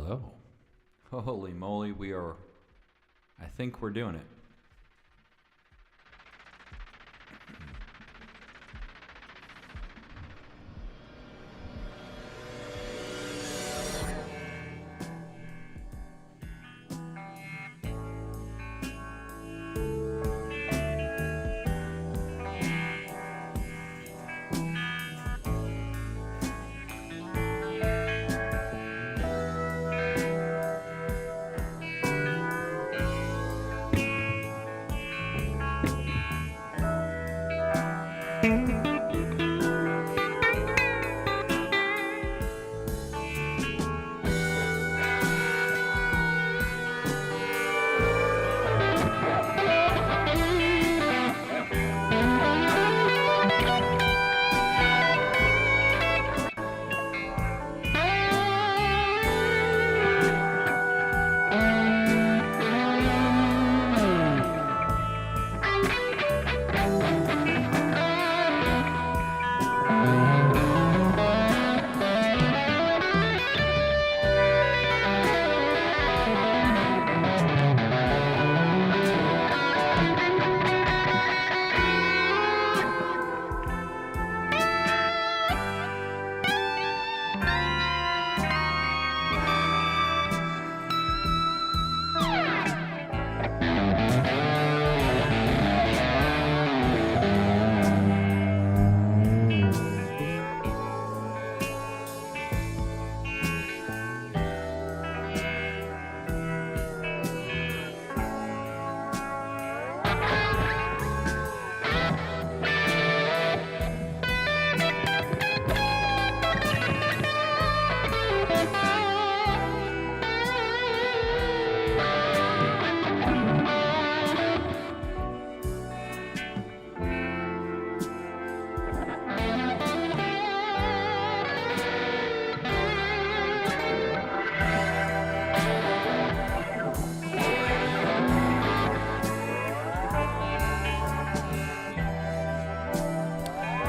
Hello. Holy moly, I think we're doing it.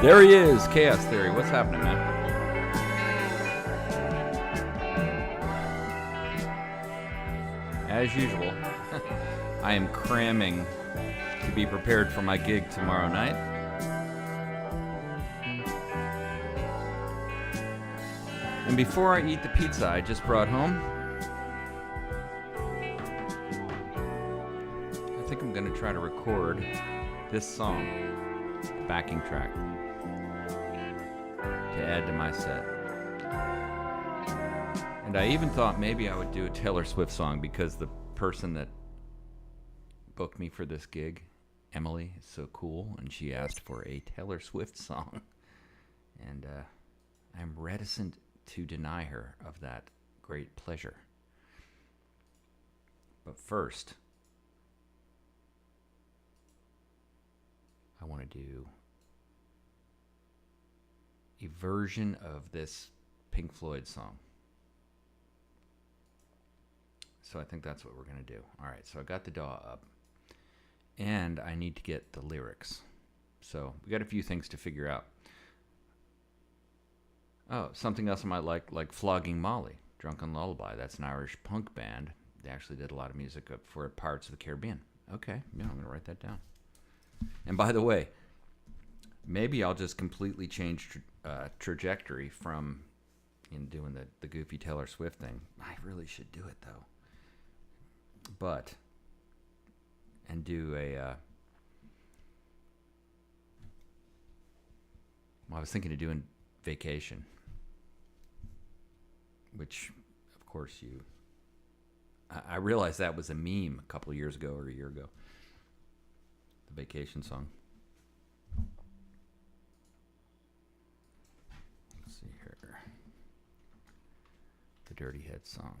There he is, Chaos Theory. What's happening, man? As usual, I am cramming to be prepared for my gig tomorrow night. And before I eat the pizza I just brought home, I think I'm going to try to record this song, backing track, to add to my set. And I even thought maybe I would do a Taylor Swift song because the person that booked me for this gig, Emily, is so cool, and she asked for a Taylor Swift song. And I'm reticent to deny her of that great pleasure. But first, I want to do a version of this Pink Floyd song. So I think that's what we're going to do. All right, so I got the DAW up, and I need to get the lyrics. So we got a few things to figure out. Oh, something else I might like Flogging Molly, Drunken Lullaby. That's an Irish punk band. They actually did a lot of music for Pirates of the Caribbean. Okay, yeah, I'm going to write that down. And by the way, maybe I'll just completely change trajectory from doing the goofy Taylor Swift thing. I really should do it, though. And do a... well, I was thinking of doing Vacation, which, of course, I realized that was a meme a couple of years ago or a year ago. The Vacation song. Let's see here. The Dirty Head song.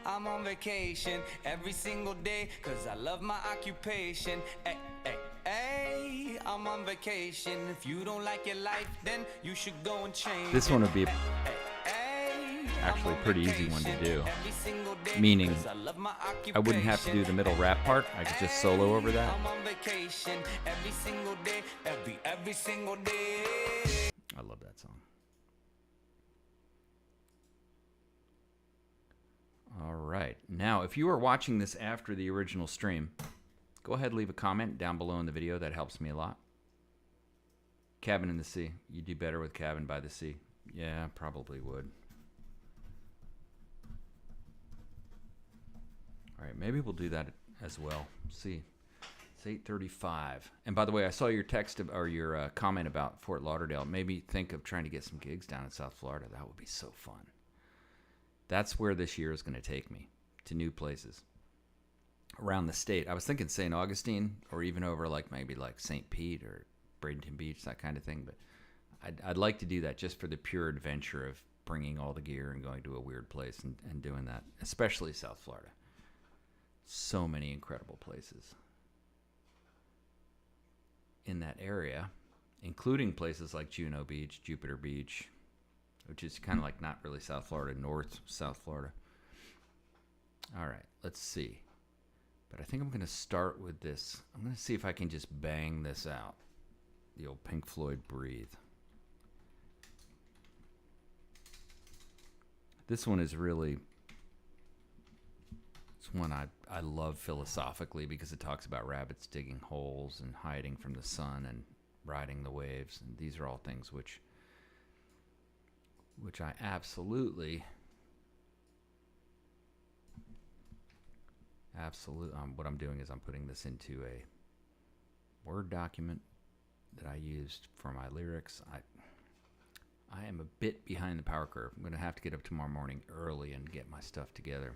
I'm on vacation every single day, cause I love my occupation. I'm on vacation. If you don't like your life, then you should go and change. This one would be actually a pretty easy one to do. Meaning, I wouldn't have to do the middle rap part. I could just solo over that. I'm on vacation every single day, every single day. I love that song. All right. Now, if you are watching this after the original stream, go ahead and leave a comment down below in the video. That helps me a lot. Cabin in the Sea. You do better with Cabin by the Sea. Yeah, probably would. All right, maybe we'll do that as well. See, it's 8:35. And by the way, I saw your text or your comment about Fort Lauderdale. Maybe think of trying to get some gigs down in South Florida. That would be so fun. That's where this year is going to take me, to new places around the state. I was thinking St. Augustine, or even over maybe St. Pete or Bradenton Beach, that kind of thing. But I'd like to do that just for the pure adventure of bringing all the gear and going to a weird place and doing that, especially South Florida. So many incredible places in that area, including places like Juno Beach, Jupiter Beach, which is kind of like not really South Florida, North South Florida. All right, let's see. But I think I'm going to start with this. I'm going to see if I can just bang this out. The old Pink Floyd Breathe. This one is really, it's one I love philosophically because it talks about rabbits digging holes and hiding from the sun and riding the waves. And these are all things which I absolutely, what I'm doing is I'm putting this into a Word document that I used for my lyrics. I am a bit behind the power curve. I'm going to have to get up tomorrow morning early and get my stuff together.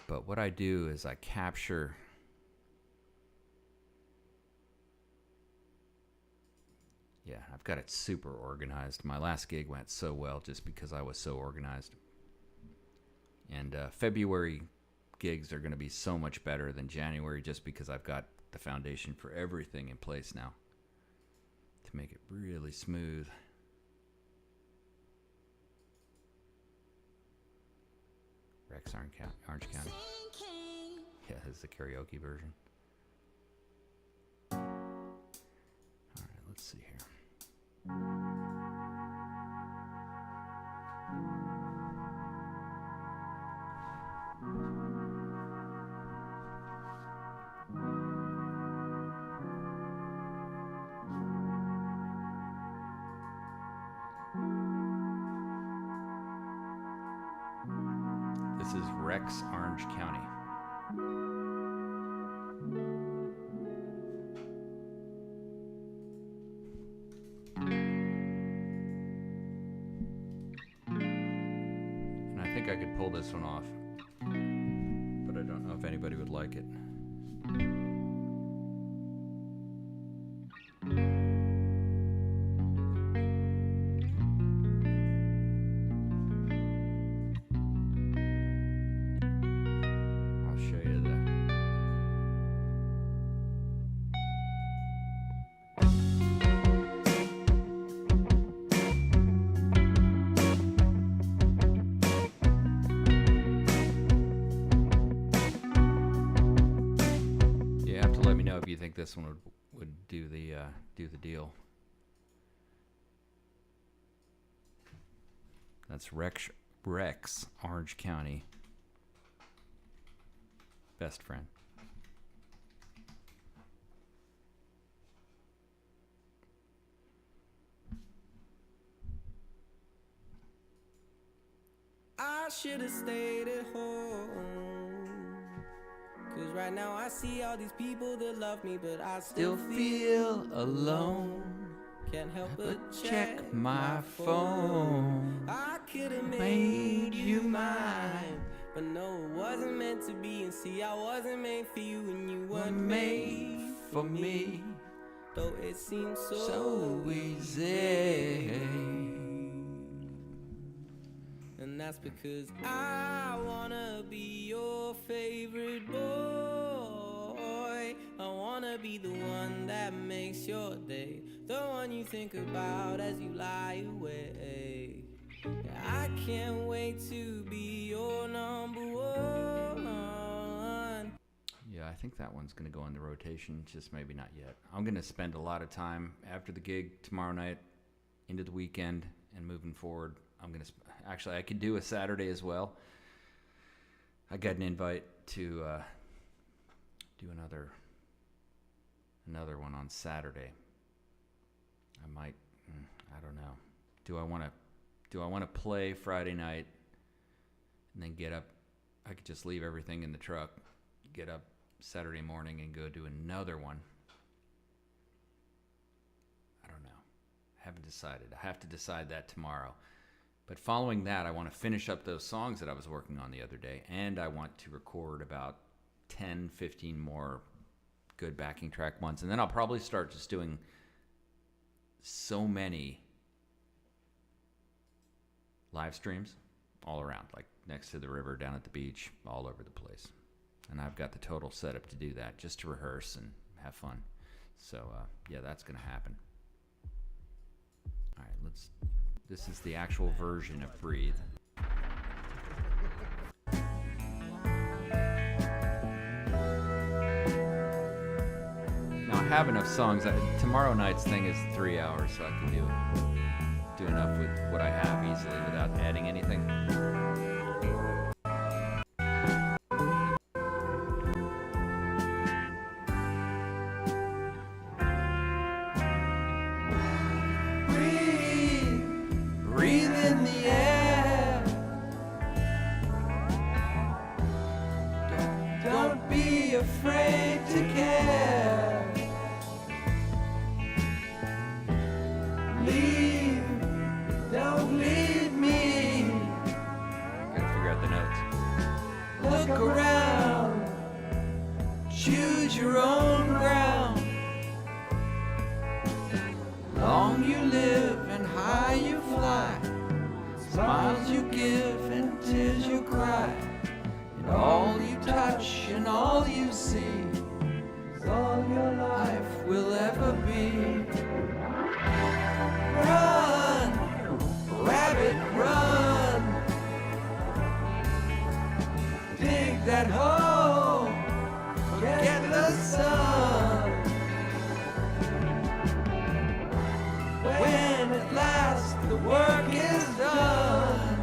But what I do is I capture yeah, I've got it super organized. My last gig went so well just because I was so organized. And February gigs are going to be so much better than January just because I've got the foundation for everything in place now to make it really smooth. Rex Orange County. Yeah, this is the karaoke version. All right, let's see here. This is Rex Orange County. And I think I could pull this one off, but I don't know if anybody would like it. This one would do the deal. That's Rex Orange County. Best friend. I should have stayed at home. 'Cause right now I see all these people that love me, but I still feel alone. Can't help but check my phone. I could have made you mine, but no, it wasn't meant to be. And see, I wasn't made for you, and you weren't made for me. Though it seems so easy. And that's because I wanna be your favorite boy. I wanna be the one that makes your day, the one you think about as you lie awake. I can't wait to be your number one. Yeah, I think that one's going to go in the rotation, just maybe not yet. I'm going to spend a lot of time after the gig tomorrow night into the weekend and moving forward. I'm going to actually, I could do a Saturday as well. I got an invite to do another one on Saturday. I might, I don't know. Do I want to play Friday night and then get up? I could just leave everything in the truck, get up Saturday morning and go do another one. I don't know. Haven't decided. I have to decide that tomorrow. But following that, I want to finish up those songs that I was working on the other day, and I want to record about 10, 15 more good backing track ones, and then I'll probably start just doing so many live streams all around, like next to the river, down at the beach, all over the place. And I've got the total setup to do that, just to rehearse and have fun. So, yeah, that's going to happen. All right, this is the actual version of Breathe. Now, I have enough songs. Tomorrow night's thing is 3 hours, so I can do enough with what I have easily without adding anything. Breathe in the air. Don't be afraid to care. Don't leave me. Gotta figure out the notes. Look around. Choose your own ground. Long you live and high you fly. Smiles you give and tears you cry. And all you touch and all you see is all your life will ever be. Run, rabbit, run. Dig that hole, forget the sun. When at last the work is done,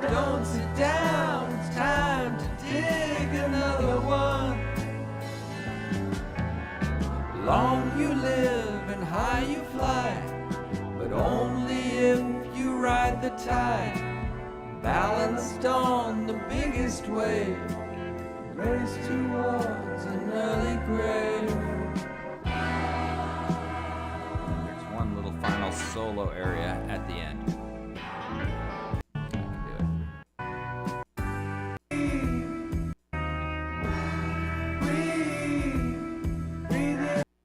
don't sit down, it's time to dig another one. Long you live and high you fly, but only if you ride the tide, balanced on the biggest wave, race towards an early grave. There's one little final solo area at the end. I can do it.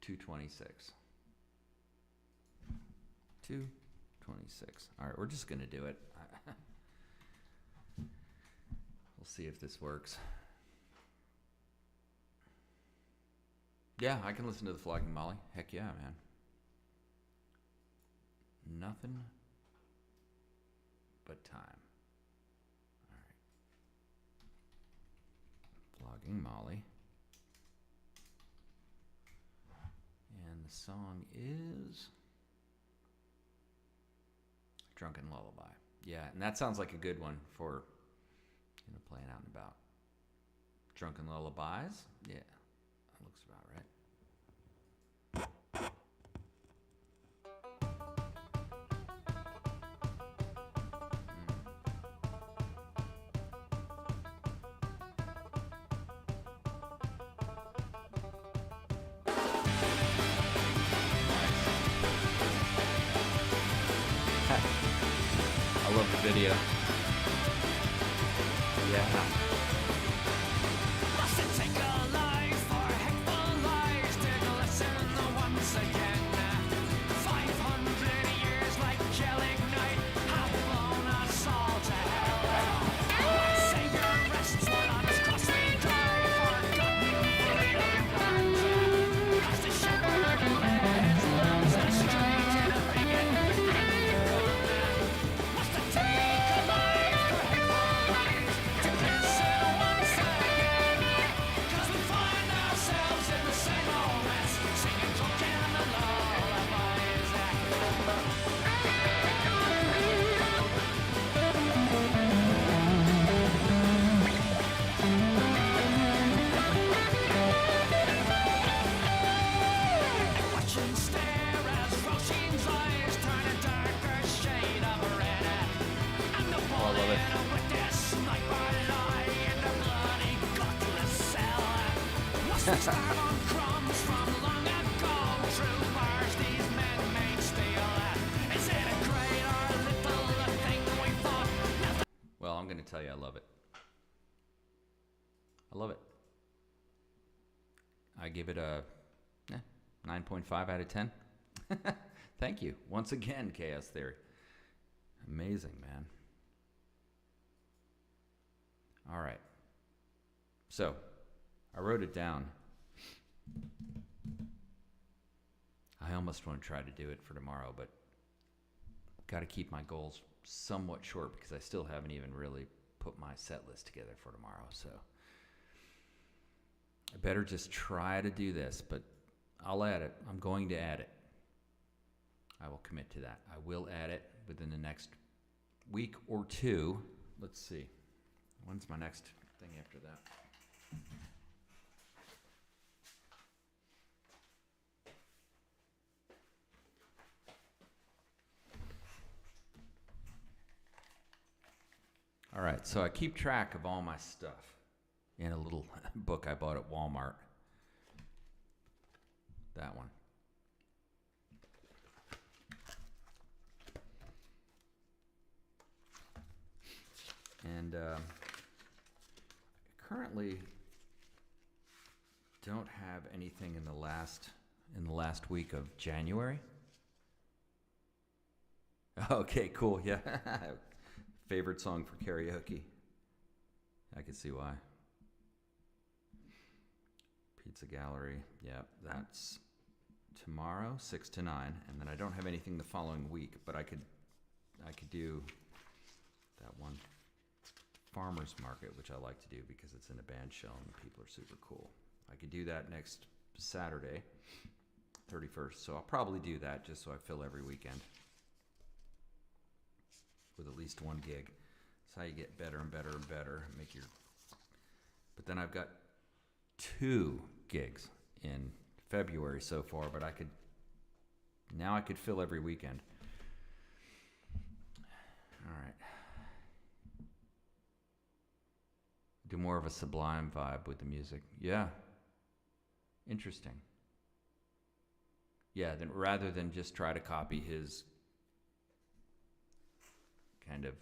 226. 226. All right, we're just going to do it. We'll see if this works. Yeah, I can listen to the Flogging Molly. Heck yeah, man. Nothing but time. All right. Flogging Molly. And the song is Drunken Lullaby. Yeah, and that sounds like a good one for, playing out and about. Drunken Lullabies? Yeah, that looks about right. I love the video. Yeah. Must it take a life for hateful lies? Take a lesson once again. 500 years like Gaelic night have blown us all to hell. My Savior rests when on his cross we die, forgotten Starve on crumbs from long ago. True bars these men made steel. Is it a great or little the thing we fought? Well, I'm going to tell you I love it. I love it. I give it a 9.5 out of 10. Thank you. Once again, Chaos Theory. Amazing, man. All right. So, I wrote it down. I almost want to try to do it for tomorrow, but got to keep my goals somewhat short because I still haven't even really put my set list together for tomorrow. So, I better just try to do this, but I'll add it. I'm going to add it. I will commit to that. I will add it within the next week or two. Let's see. When's my next thing after that? All right, so I keep track of all my stuff in a little book I bought at Walmart. That one. And currently don't have anything in the last week of January. Okay, cool. Yeah. Favorite song for karaoke. I can see why. Pizza Gallery. Yeah, that's tomorrow, 6 to 9, and then I don't have anything the following week, but I could do that one farmers market, which I like to do because it's in a band shell and the people are super cool. I could do that next Saturday, 31st, so I'll probably do that just so I fill every weekend with at least one gig. That's how you get better and better and better. But then I've got 2 gigs in February so far, but I could fill every weekend. All right. Do more of a Sublime vibe with the music. Yeah. Interesting. Yeah, then rather than just try to copy his kind of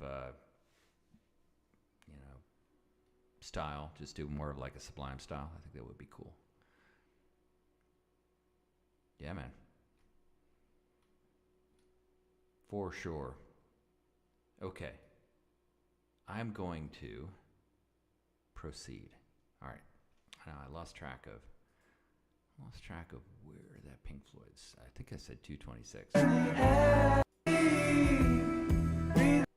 style, just do more of like a Sublime style. I think that would be cool. Yeah, man. For sure. Okay. I'm going to proceed. All right. Now I lost track of where that Pink Floyd's. I think I said 226.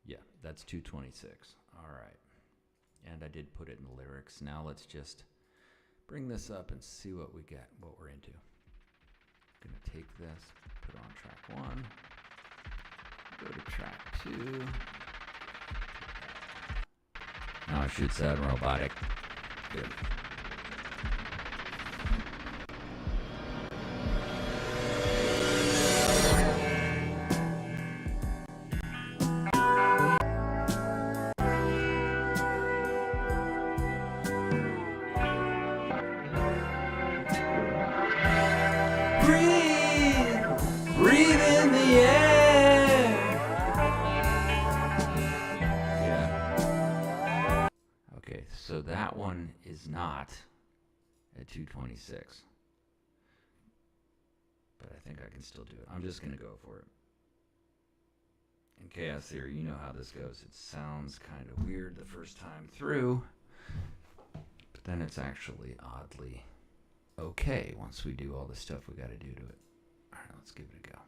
Yeah, that's 226. All right. And I did put it in the lyrics. Now let's just bring this up and see what we get, what we're into. I'm going to take this, put it on track 1, go to track 2. Now it should sound robotic. Good. Breathe in the air. Yeah. Okay, so that one is not at 226. But I think I can still do it. I'm just going to go for it. In Chaos Theory, you know how this goes. It sounds kind of weird the first time through, but then it's actually oddly okay once we do all the stuff we got to do to it. All right, let's give it a go.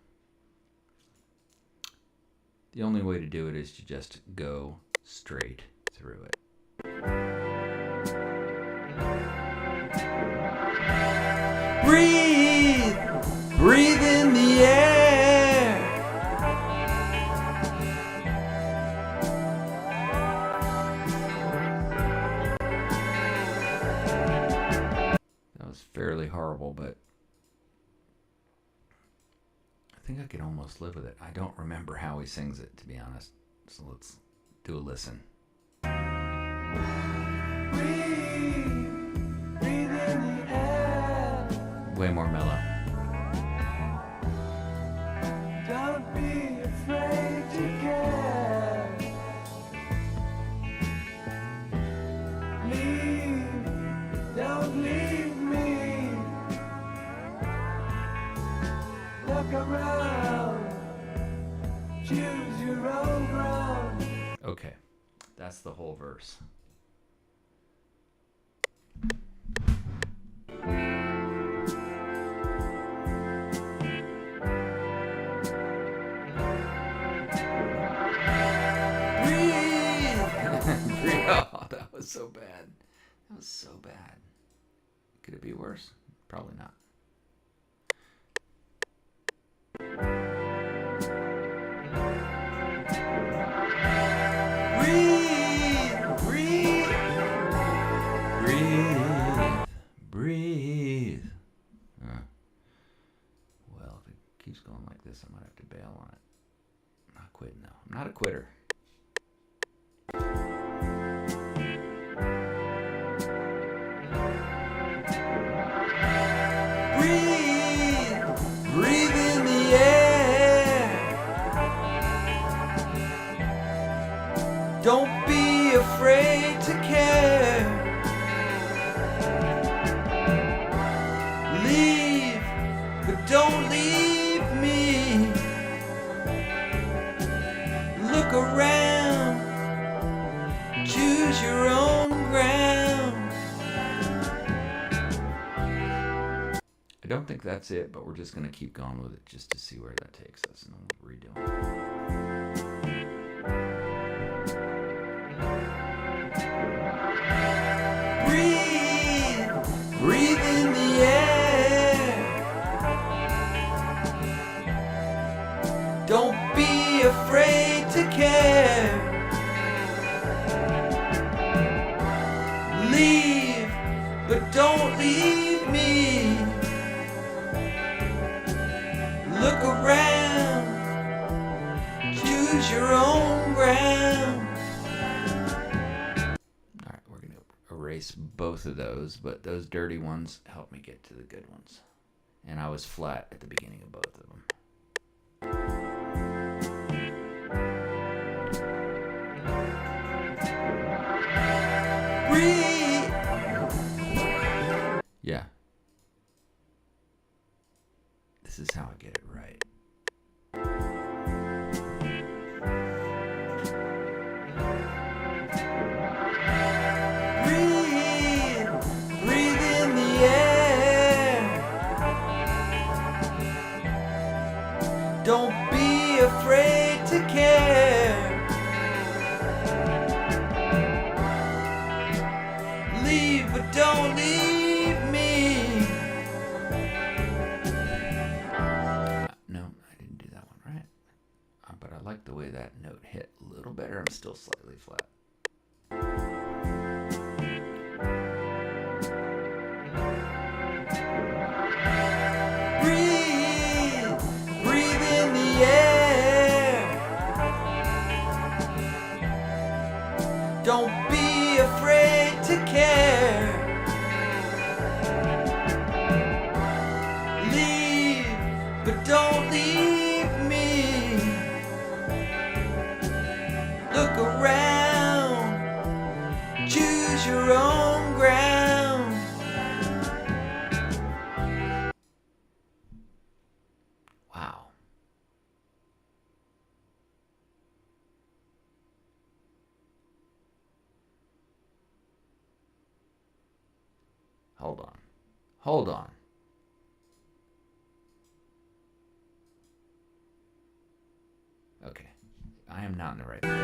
The only way to do it is to just go straight through it. Breathe! Breathe in the air! That was fairly horrible, but I think I could almost live with it. I don't remember how he sings it, to be honest. So let's do a listen. Breathe in the air. Way more mellow. Don't be afraid to care. Leave, don't leave me. Look around, choose your own ground. Okay, that's the whole verse. Oh, that was so bad. That was so bad. Could it be worse? Probably not. Breathe, breathe, breathe. Well, if it keeps going like this, I might have to bail on it. I'm not quitting though. I'm not a quitter. Breathe, breathe in the air. Don't be afraid to care. Leave, but don't leave me. Look around, choose your own ground. I don't think that's it, but we're just going to keep going with it just to see where that takes us, and then we'll redo it. Breathe, breathe in the air. Don't be afraid to care. Leave, but don't leave me. Look around, choose your own ground. Alright, we're going to erase both of those, but those dirty ones help me get to the good ones. And I was flat at the beginning of both of them. Breathe! Yeah. This is how I get it right. Breathe, breathe in the air. Don't be afraid to care. Leave, but don't leave me. No, I didn't do that one right. But I like the way that note hit a little better. I'm still slightly flat. Breathe, breathe in the air. Don't be afraid to care. Leave, but don't leave me. Look around, choose your own ground. Wow. Hold on. Hold on. Okay. I am not in the right place.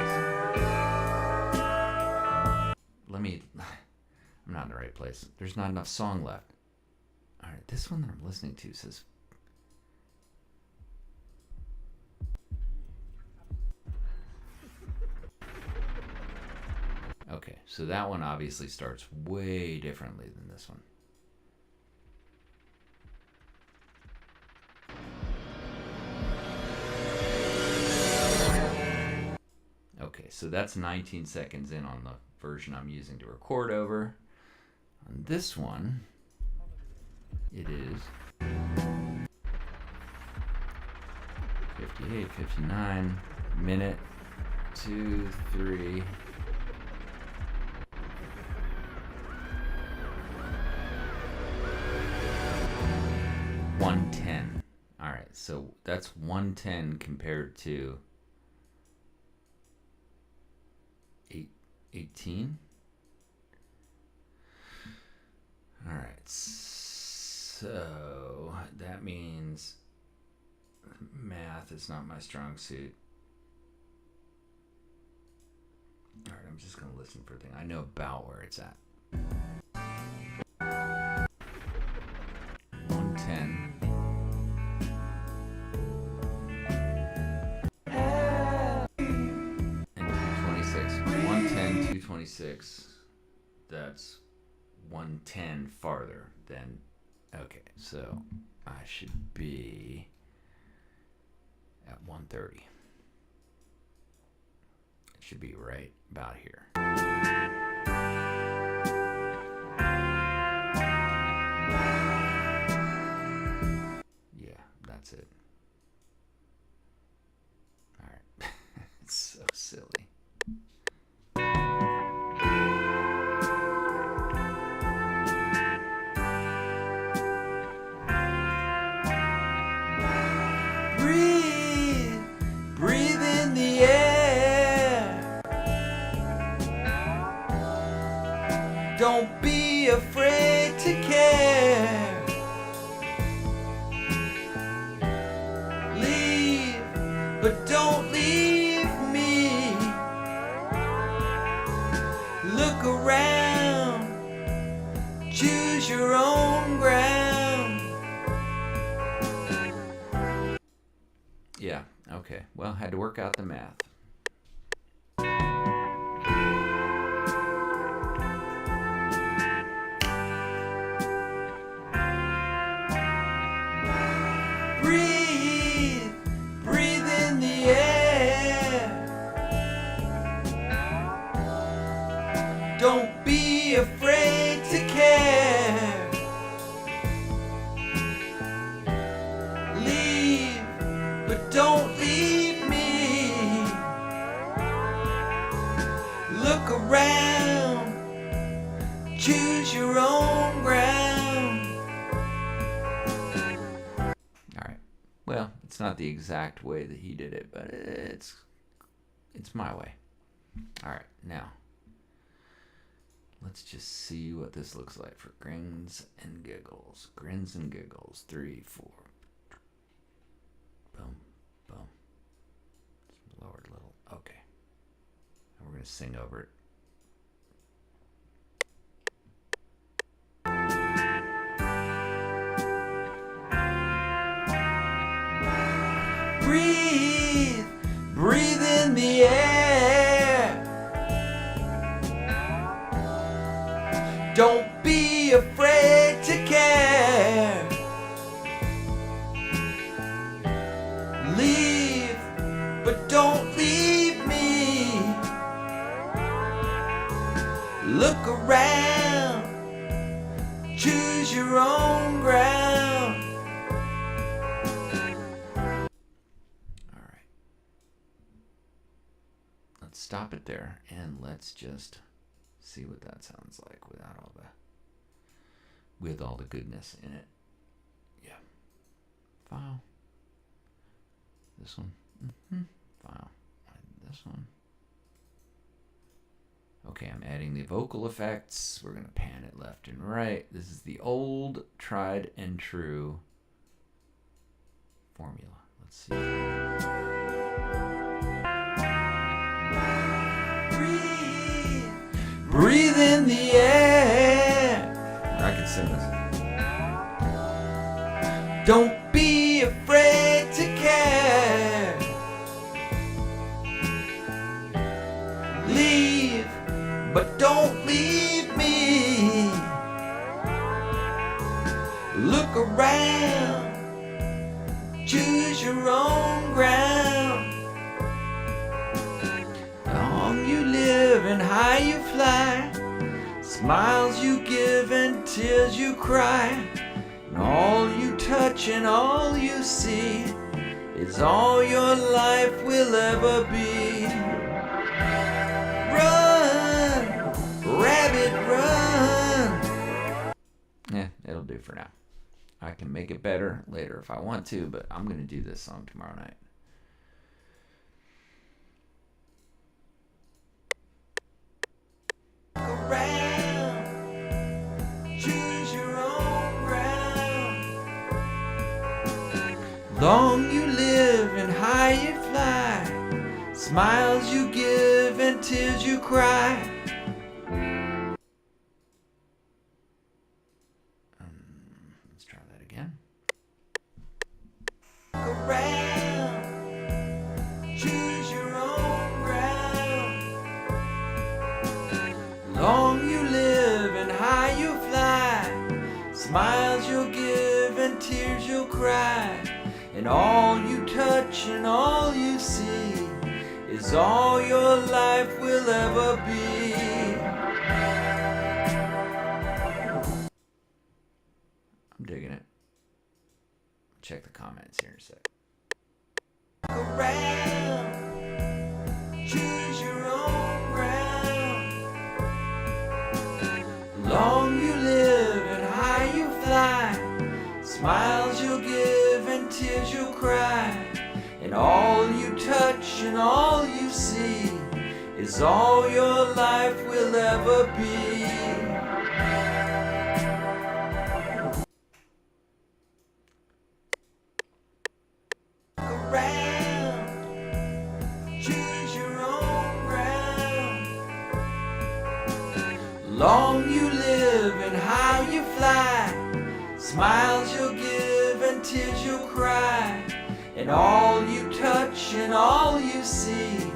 I'm not in the right place. There's not enough song left. Alright, this one that I'm listening to says... Okay, so that one obviously starts way differently than this one. Okay, so that's 19 seconds in on the version I'm using to record over. On this one, it is 58, 59. Minute, 2, 3. $110. All right, so that's 110 compared to 18. All right, so that means math is not my strong suit. All right, I'm just gonna listen for a thing. I know about where it's at. 110. And 226. 110, 226. That's 110 farther than. Okay, so I should be at 130. It should be right about here. Yeah, that's it. All right. It's so silly. Breathe, breathe in the air. Don't be afraid to care. Leave, but don't leave me. Look around, choose your own ground. Yeah, okay. Well, had to work out the math. Breathe, breathe in the air. Don't be afraid to care. Leave, but don't leave me. Look around, choose your own ground. Alright, well, it's not the exact way that he did it, but it's my way. Alright, now, let's just see what this looks like for grins and giggles. Grins and giggles, 3, 4. Boom, boom. Lowered a little. Okay. And we're going to sing over it. Breathe, breathe in the air. Don't be afraid to care. Leave, but don't leave me. Look around, choose your own ground. All right. Let's stop it there and let's just see what that sounds like without all the goodness in it. Yeah. File. This one. File. This one. Okay, I'm adding the vocal effects. We're going to pan it left and right. This is the old, tried and true formula. Let's see. Breathe, breathe in the air. I can sing this. Don't be afraid to care. Leave, but don't leave me. Look around, choose your own ground. Long you live and high you fly. Smiles you give and tears you cry. And all you touch and all you see is all your life will ever be. Run, rabbit, run. Yeah, it'll do for now. I can make it better later if I want to, but I'm going to do this song tomorrow night. Around, choose your own ground. Long you live and high you fly. Smiles you give and tears you cry. Let's try that again. Around, choose your own ground. Long you live and high you fly. Smiles you'll give and tears you'll cry. And all you touch and all you see is all your life will ever be. I'm digging it. Check the comments here in a sec. Around, choose your own ground. Long you live and high you fly. Smiles you'll give and tears you'll cry. And all you touch and all you see is all your life will ever be. Around, choose your own ground. Long you live and high you fly. Smiles you'll give and tears you'll cry. And all you touch and all you see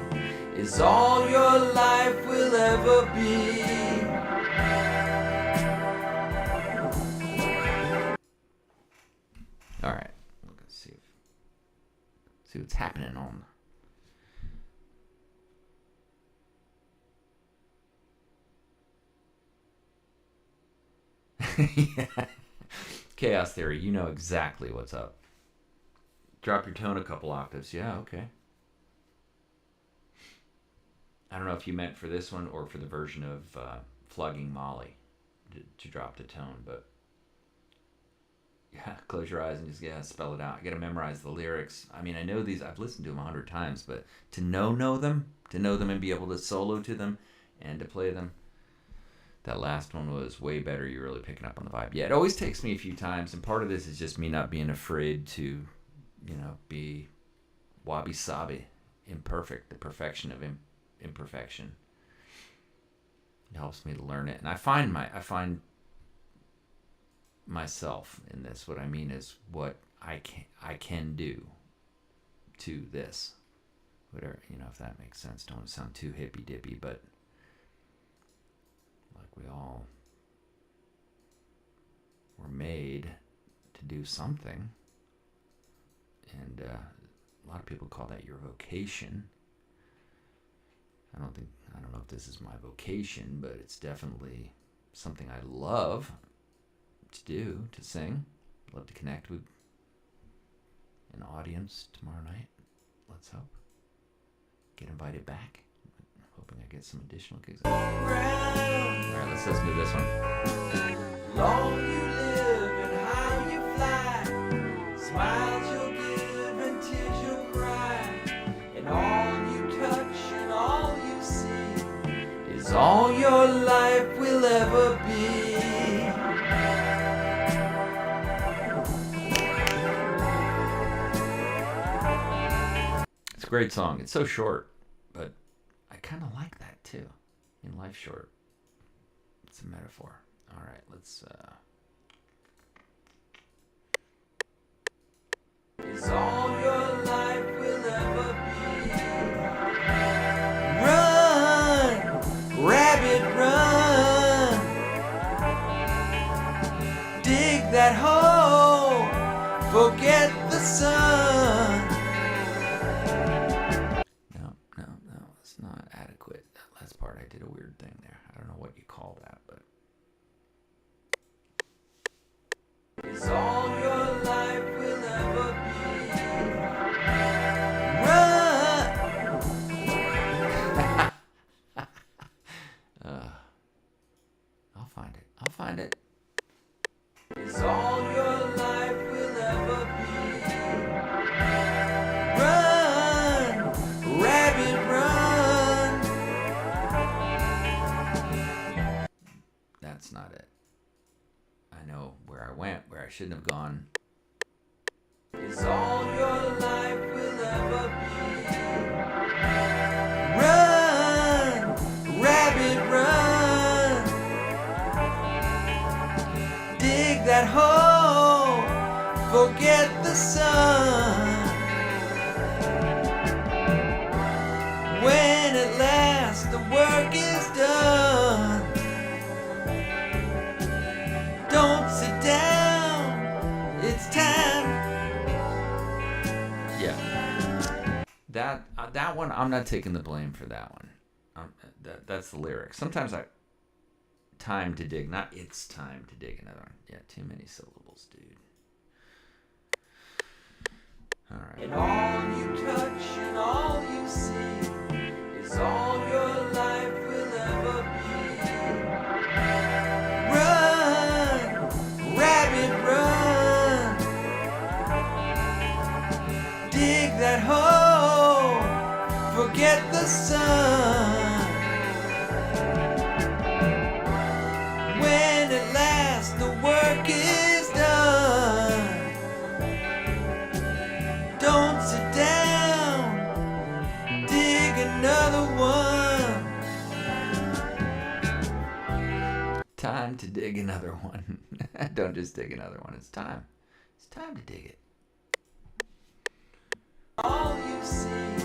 is all your life will ever be. All right, let's see what's happening on. Yeah. Chaos Theory, you know exactly what's up. Drop your tone a couple octaves. Yeah, okay. I don't know if you meant for this one or for the version of Flogging Molly to drop the tone, but yeah, close your eyes and just spell it out. You got to memorize the lyrics. I mean, I know these. I've listened to them 100 times, but to know them and be able to solo to them and to play them. That last one was way better. You're really picking up on the vibe. Yeah, it always takes me a few times, and part of this is just me not being afraid to, be wabi-sabi, imperfect, the perfection of imperfection. It helps me to learn it, and I find myself in this. What I mean is what I can do to this, whatever, if that makes sense. Don't sound too hippy dippy, but like we all were made to do something, and a lot of people call that your vocation. I don't know if this is my vocation, but it's definitely something I love to do, to sing. Love to connect with an audience tomorrow night. Let's hope. Get invited back. I'm hoping I get some additional gigs. Alright, let's listen to this one. Long you live and high you fly. Smiles you'll give and tears you'll cry. And all you touch and all you see is all your life will ever be. It's a great song. It's so short, but I kind of like that too. In life short. It's a metaphor. All right, let's is all your life will ever be. Run, rabbit, run. Dig that hole, forget the sun. No, it's not adequate. That last part, I did a weird thing there. I don't know what you call that, but is all your life will ever be. I'll find it. Is all your life will ever be. Run, rabbit, run. That's not it. I know where I went, where I shouldn't have gone. Is all your life will ever be. Run, rabbit, run. Dig that hole, forget the sun. When at last the work is done, don't sit down, it's time. Yeah. That one, I'm not taking the blame for that one. That's the lyric. Sometimes time to dig, not it's time to dig another one. Yeah, too many syllables, dude. All right. And all you touch and all you see is all your life will ever be. Run, rabbit, run. Dig that hole, forget the sun. When at last the work is done, don't sit down, dig another one. Time to dig another one. Don't just dig another one. It's time. It's time to dig it. All you see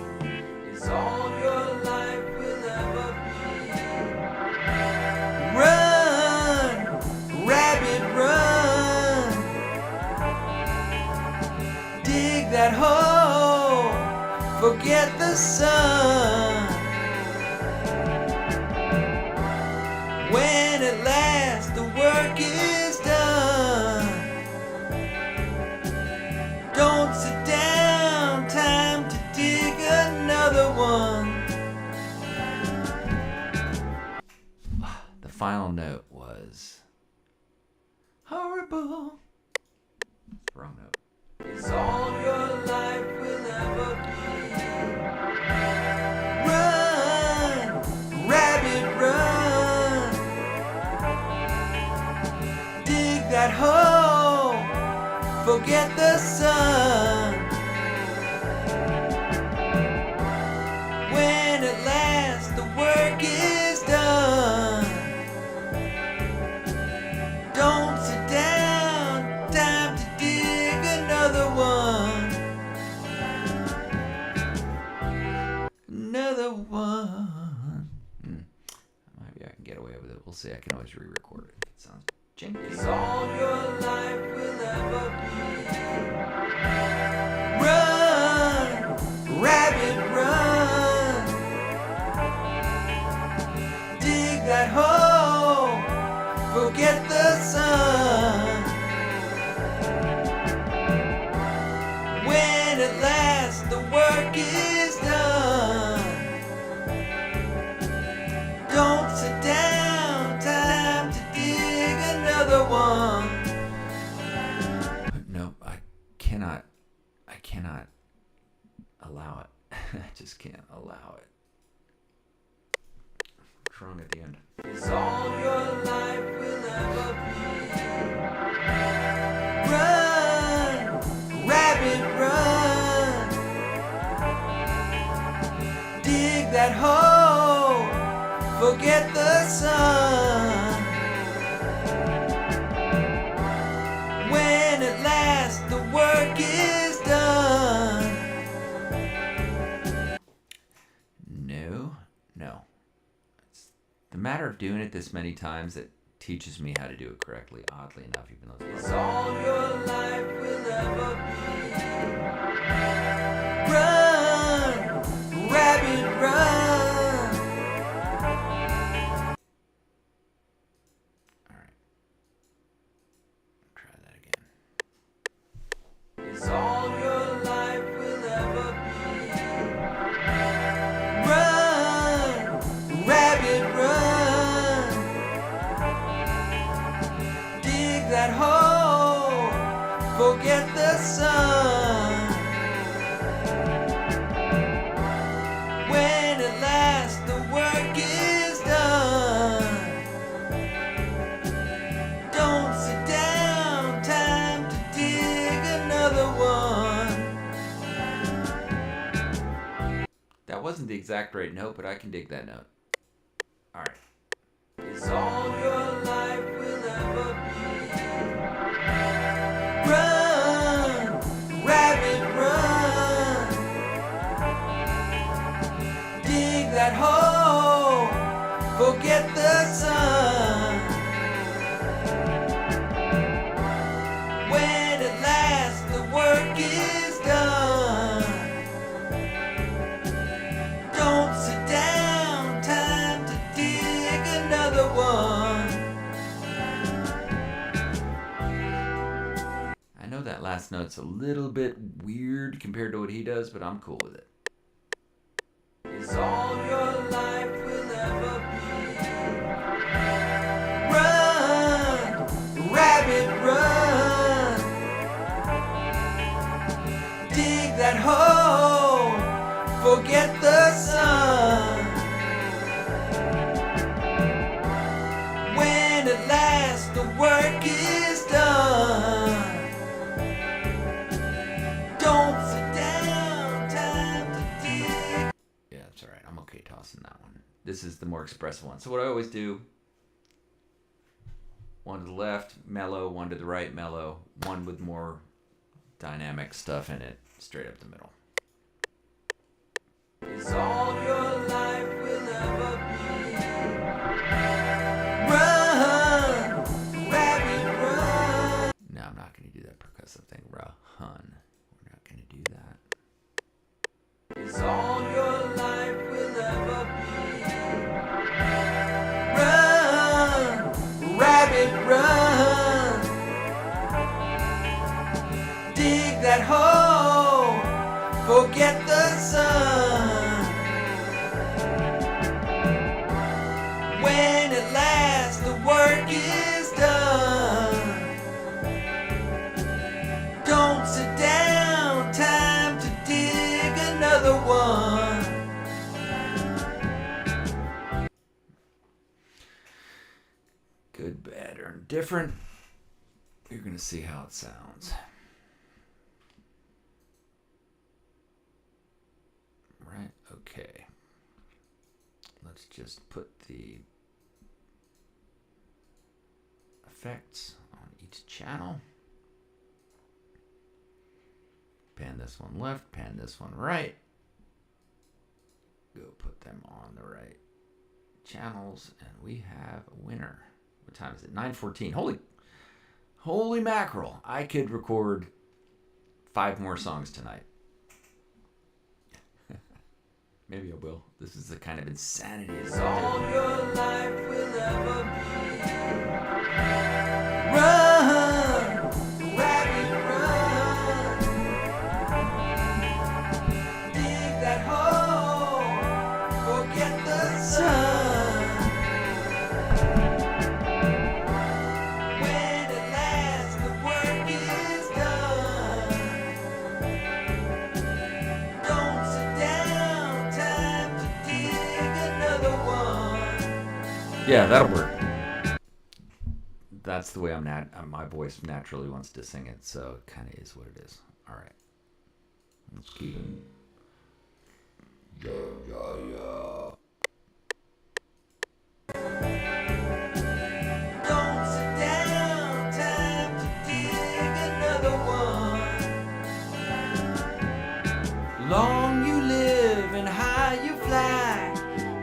is all your life will ever be. Run, rabbit, run. Dig that hole, forget the sun. When at last the work is done, don't sit down, time to dig another one. The final note was horrible. Wrong note. Is all your life will ever be. Run, rabbit, run. Dig that hole, forget the sun. When at last the work is done, don't sit down, time to dig another one. Another one. Maybe I can get away with it. We'll see. I can always re-record it. It sounds jinky. Is all your life will ever be. Run, rabbit, run. Dig that hole, forget the sun. When at last the work is done, don't sit down, time to dig another one. Nope, I cannot allow it. I just can't allow it. What's wrong at the end? Is all your life will ever be. Run, rabbit, run. Dig that hole, forget the sun. When at last the work is done, No. It's the matter of doing it this many times that teaches me how to do it correctly, oddly enough, even though it's is all your life will ever be. Run, rabbit, run. all right. Try that again. Is all your life will ever be. Run, rabbit, run. that hole, forget the sun. When at last the work is done, don't sit down, time to dig another one. That wasn't the exact right note, but I can dig that note. Alright. Is all your life will ever be. Run, rabbit, run. Dig that hole, forget the sun. When at last the work is done, don't sit down, time to dig another one. I know that last note's a little bit weird compared to what he does, but I'm cool with it. Is all your life will ever be. Run, rabbit, run. Dig that hole, forget the sun. When at last the work is done, don't sit down, time to dig. Yeah, that's alright. I'm okay tossing that one. This is the more expressive one. So what I always do, one to the left, mellow, one to the right, mellow, one with more dynamic stuff in it, straight up the middle. Is all your life will ever be. Run, rabbit, run. No, I'm not going to do that percussive thing. Run. We're not going to do that. Is all your life will ever be. Run, rabbit, run. Dig that hole, forget the sun. When at last the work is done, don't sit down, time to dig another one. Good, bad, or indifferent. You're gonna see how it sounds. Right, okay. Let's just put the effects on each channel. Pan this one left, pan this one right. Go put them on the right channels, and we have a winner. What time is it? 9:14. Holy mackerel. I could record 5 more songs tonight. Maybe I will. This is the kind of insanity. It's all your life will ever be. Run, rabbit, run. Dig that hole, forget the sun. When at last the work is done, don't sit down, time to dig another one. Yeah, that'll work. That's the way my voice naturally wants to sing it, so it kind of is what it is. All right. Let's keep it. Yeah. Don't sit down, time to dig another one. Long you live and high you fly,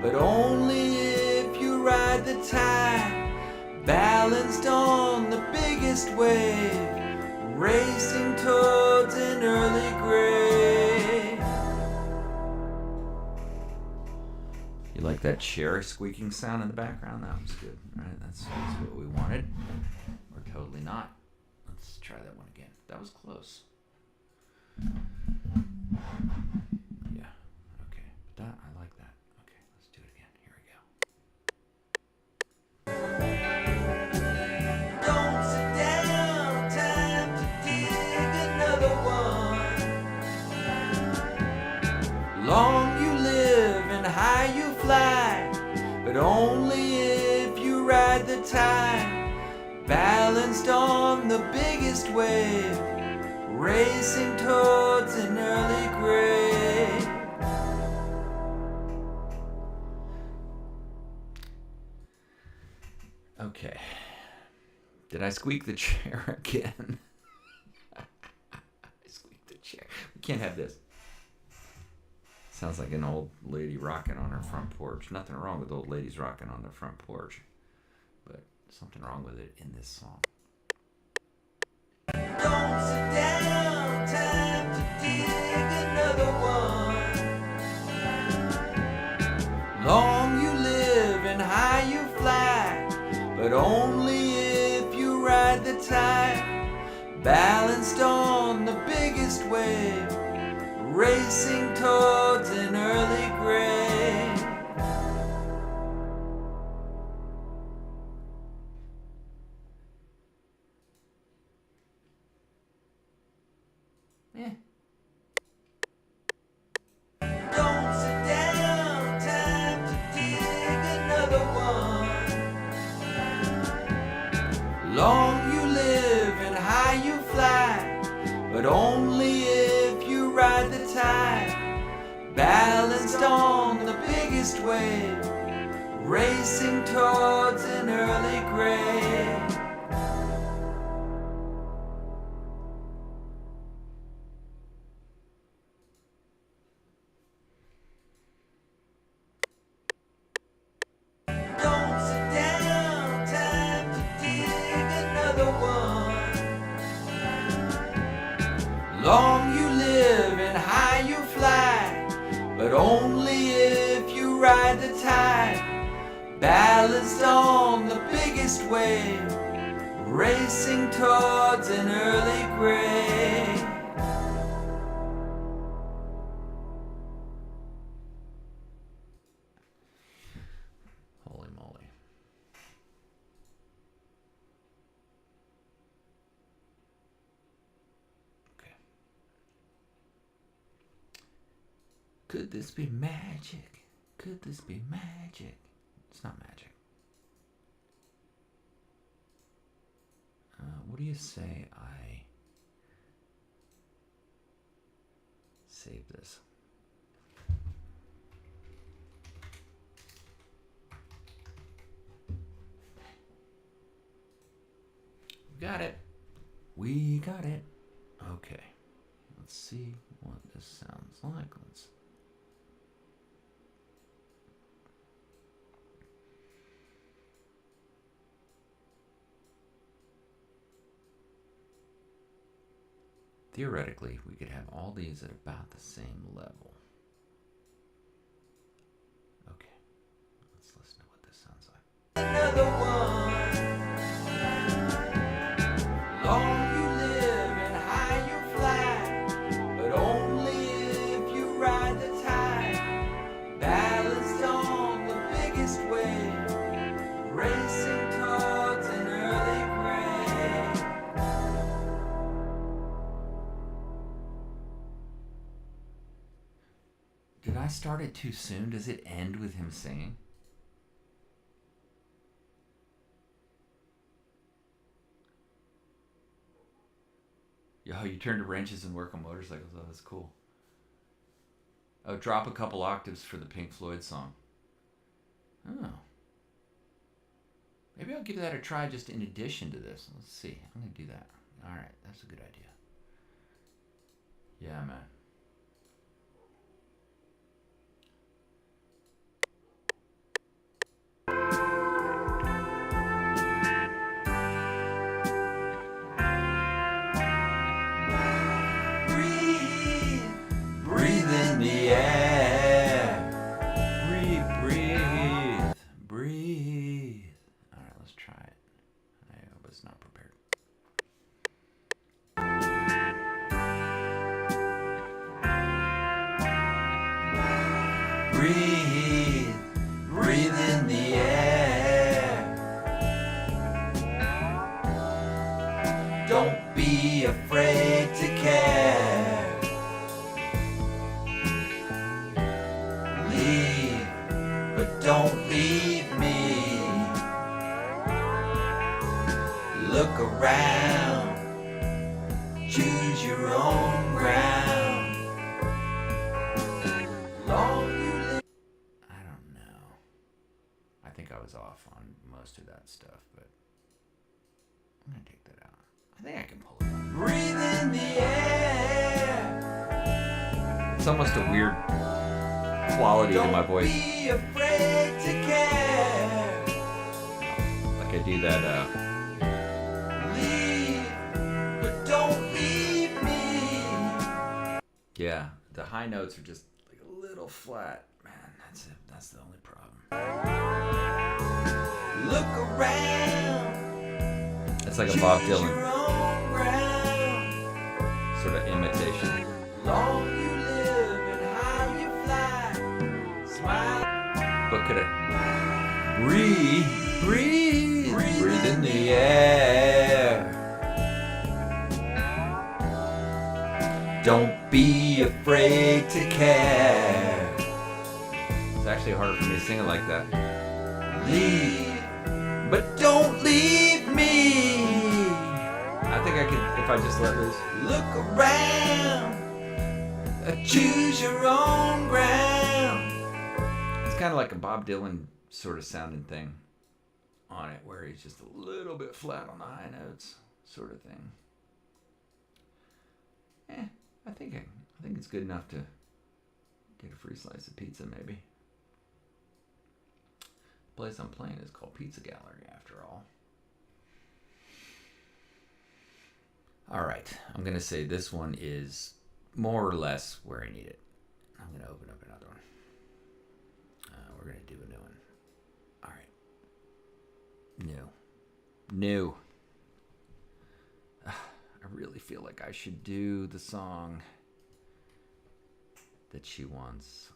but only if you ride the tide. Balanced on the biggest wave, racing towards an early grave. You like that chair squeaking sound in the background? That was good, right? That's what we wanted. Or totally not. Let's try that one again. That was close. Yeah, okay. But I like that. Okay, let's do it again. Here we go. Don't sit down. time, balanced on the biggest wave, racing towards an early grave. Okay. Did I squeak the chair again? I squeaked the chair. We can't have this. Sounds like an old lady rocking on her front porch. Nothing wrong with old ladies rocking on their front porch, but something wrong with it in this song. Don't sit down, time to dig another one. Long you live and high you fly, but only if you ride the tide, balanced on the biggest wave, racing towards an early grave. Don't sit down, time to dig another one. Long you live and high you fly, but only if you ride the tide, balanced on the biggest wave, racing towards an early grave. Don't sit down, time to dig another one. Long you live and high you fly, but only if you ride the tide, balanced on the biggest wave, racing towards an early grave. Holy moly. Okay. Could this be magic? Could this be magic? It's not magic. What do you say I save this? We got it. We got it. Okay. Let's see what this sounds like. Let's. Theoretically, we could have all these at about the same level. Okay, let's listen to what this sounds like. Another one. Long you live and high you fly, but only if you ride the tide, balanced on the biggest wave, racing towards an early grave. Did I start it too soon? Does it end with him singing? Yo, you turn to wrenches and work on motorcycles. Oh, that's cool. Oh, drop a couple octaves for the Pink Floyd song. Oh. Maybe I'll give that a try just in addition to this. Let's see. I'm going to do that. All right. That's a good idea. Yeah, man. Breathe in the air. Breathe. All right, let's try it. I was not prepared. Breathe in the air. Don't be afraid to care. Leave, but don't leave me. Look around, choose your own ground. Long you live. I don't know. I think I was off on most of that stuff, but I'm gonna take that out. I think I can pull it off. Breathe in the air. It's almost a weird quality to my voice. Don't be afraid to care. Like I do that, Leave, but don't leave me. yeah, the high notes are just like a little flat. Man, that's it. That's the only problem. Look around. It's like a Bob choose Dylan your own ground. sort of imitation. Long you live and high you fly. Smile. But could it breathe, breathe in the air? Don't be afraid to care. It's actually harder for me to sing it like that. Leave, but don't leave me. I think I could if I just let loose. Look around. Choose your own ground. It's kind of like a Bob Dylan sort of sounding thing on it, where he's just a little bit flat on the high notes, sort of thing. I think it's good enough to get a free slice of pizza, maybe. The place I'm playing is called Pizza Gallery, after all. All right, I'm gonna say this one is more or less where I need it. I'm gonna open up another one. We're gonna do a new one. All right. New. I really feel like I should do the song that she wants.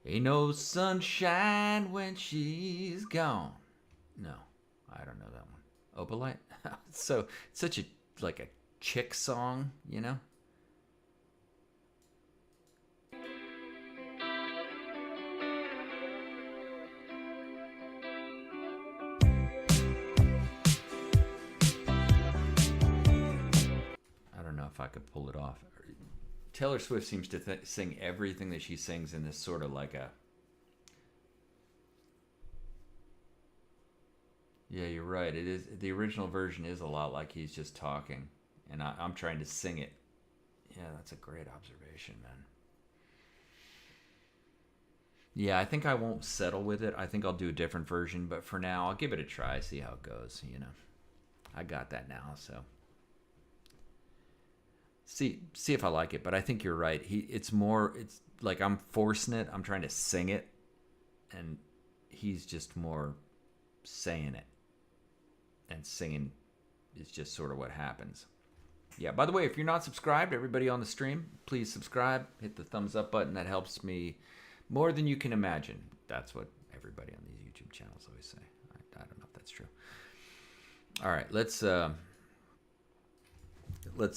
Ain't no sunshine when she's gone. No, I don't know that one. Opalite? So it's such a like a chick song, you know? I don't know if I could pull it off. Taylor Swift seems to sing everything that she sings in this sort of like a... Yeah, you're right. It is. The original version is a lot like he's just talking, and I'm trying to sing it. Yeah, that's a great observation, man. Yeah, I think I won't settle with it. I think I'll do a different version, but for now, I'll give it a try, see how it goes, you know. I got that now, so... See if I like it, but I think you're right. It's like I'm forcing it. I'm trying to sing it, and he's just more saying it. And singing is just sort of what happens. Yeah, by the way, if you're not subscribed, everybody on the stream, please subscribe. Hit the thumbs up button. That helps me more than you can imagine. That's what everybody on these YouTube channels always say. I don't know if that's true. All right, let's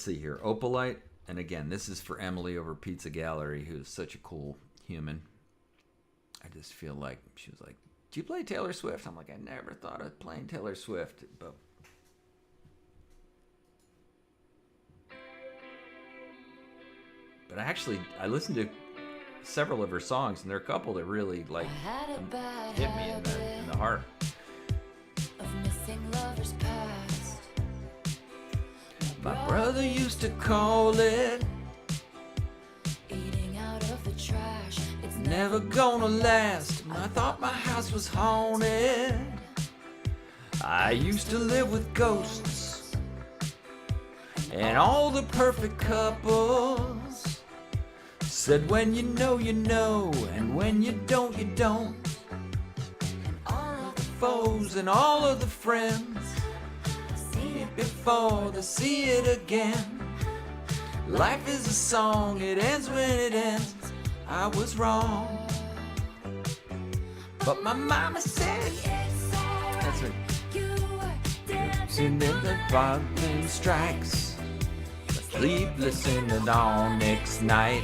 see here. Opalite, and again, this is for Emily over Pizza Gallery, who's such a cool human. I just feel like she was like, "Do you play Taylor Swift?" I'm like, I never thought of playing Taylor Swift, but I listened to several of her songs, and there are a couple that really like hit me in the heart. Of missing lovers past. My brother used to call it Eating out of the trash. It's never gonna last. I thought my house was haunted. I used to live with ghosts and all the perfect couples said when you know, and when you don't, you don't. all of the Foes and all of the friends see it before they see it again. Life is a song, it ends when it ends. I was wrong, but my mama said that's right. you were Dancing in the lightning strikes, sleepless in the dawn next night.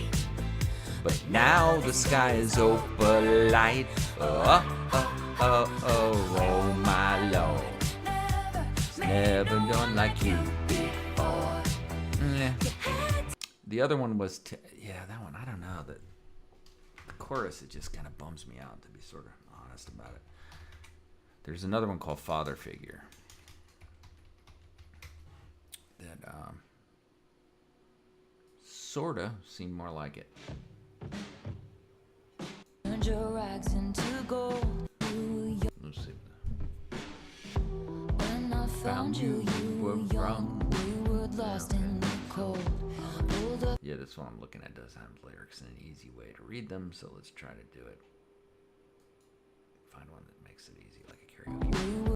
But now the sky is opalite. Oh, oh, oh, oh, oh, my Lord. never known like you before. The other one was, yeah, that one, I don't know. The chorus, it just kind of bums me out, to be sort of honest about it. There's another one called Father Figure that sort of seemed more like it. Turned your rags into gold. Let's see. When I found you, you were young. We were lost in the cold. Pulled up. Yeah, this one I'm looking at does have lyrics and an easy way to read them, so let's try to do it. Find one that makes it easy, like a karaoke.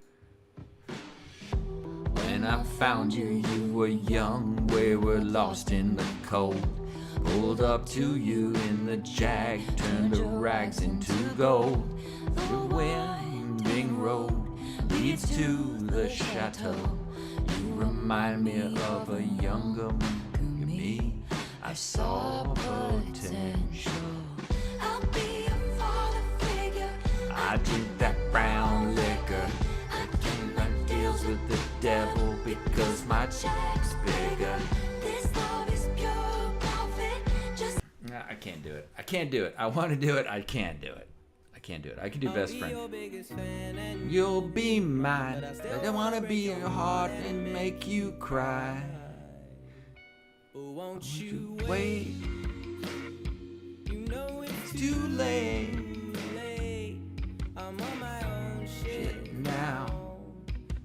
When I found you, you were young. We were lost in the cold. Pulled up to you in the Jag, turned the rags into gold. The winding road leads to the chateau. You remind me of a younger me. I saw potential. I'll be a father figure. I drink that brown liquor. I deals with the devil because my check's bigger. This love is pure profit. Just Nah, I can't do it. I can't do it. I want to do it. I can't do it. I can't do it. I can do best friend. Your biggest fan and You'll be mine. I don't want to be in your heart and make you cry. won't you You wait? wait. You know it's Too late too late. I'm on my own shit now.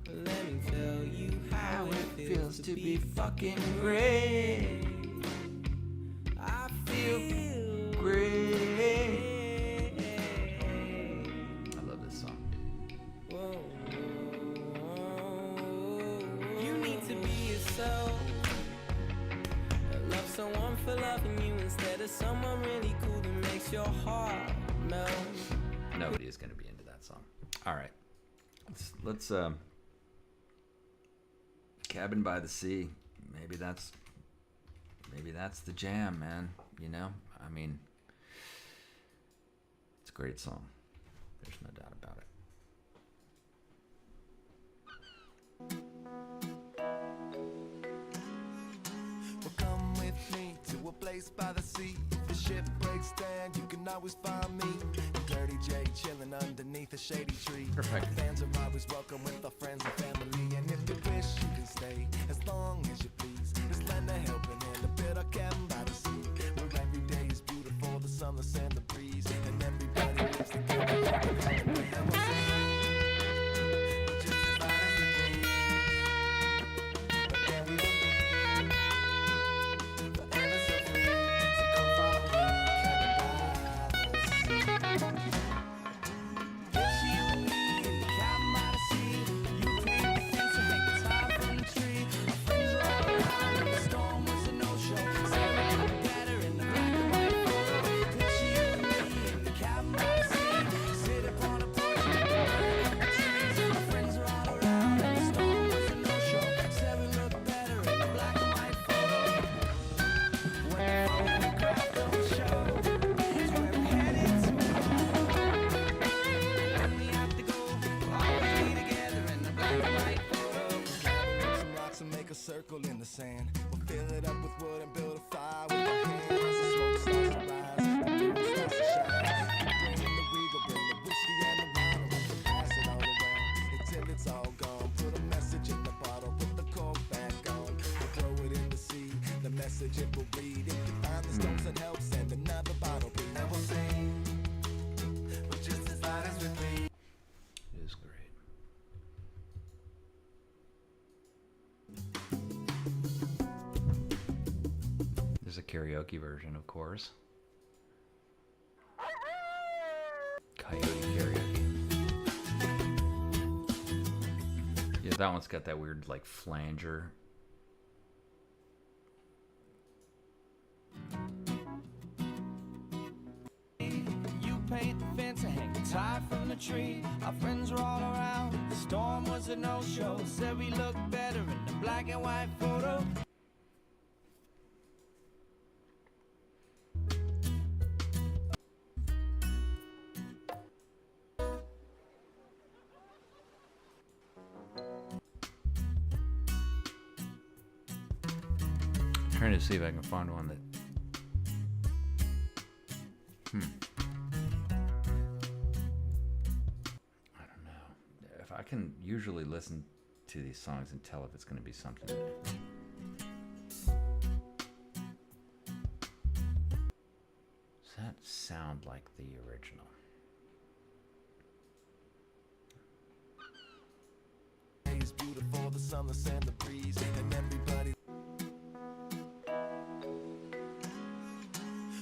Let me tell you How it feels to be fucking great. I feel Great. I love this song. Whoa. You need to be yourself. Love someone for loving you instead of someone really cool that makes your heart melt. Nobody is going to be into that song. All right. Let's Cabin by the Sea. Maybe that's the jam, man. You know? I mean, it's a great song. There's no doubt about it. Well, come with me to a place by the sea. If the ship breaks down, you can always find me. Dirty J chilling underneath a shady tree. Perfect. Fans are always welcome with our friends and family. And if you wish, you can stay as long as you please. Just lend a helping hand, a bit of cabin by the sea. Where every day is beautiful, the sun, the sand, the breeze. And everybody lives together. Just as light as the breeze. But then we will be forever so free. So come follow me, cabin by the sea. It's you and me in the cabin by the sea. You paint the fence and hang the tie from the tree. Our friends are all around and the storm was a no-show. Say we look better in the black and white photo. It's you and me in the cabin by the sea. Sit upon a porch and look at the trees. Our friends are all around and the storm was a no-show. Say we look better in the black and white photo. When the photograph don't show, it's where we're headed tomorrow. When we have to go, we'll always be together in the black and white photo. Pick some rocks and make a circle in the sand. We'll fill it up with wood and build a fire with our hands. The smoke starts to rise, the moon starts to shine. Bring in the regal, bring the whiskey and the wine, and we'll pass it all around until it's all gone. Put a message in the bottle, put the cork back on. We'll throw it in the sea, the message it will read. If you find the stones that help, send another bottle, please. And we'll sing, but just as light as we bleed. It is great. There's a karaoke version, of course. Coyote karaoke. Yeah, that one's got that weird, like, flanger. You paint the fence and hang the tie from the tree. Our friends were all around. The storm was a no-show. Said we looked better in the black and white photo. trying to see if I can find one that. I don't know. If I can usually listen to these songs and tell if it's going to be something. Does that sound like the original? It's beautiful, the sunless and the breeze, and everybody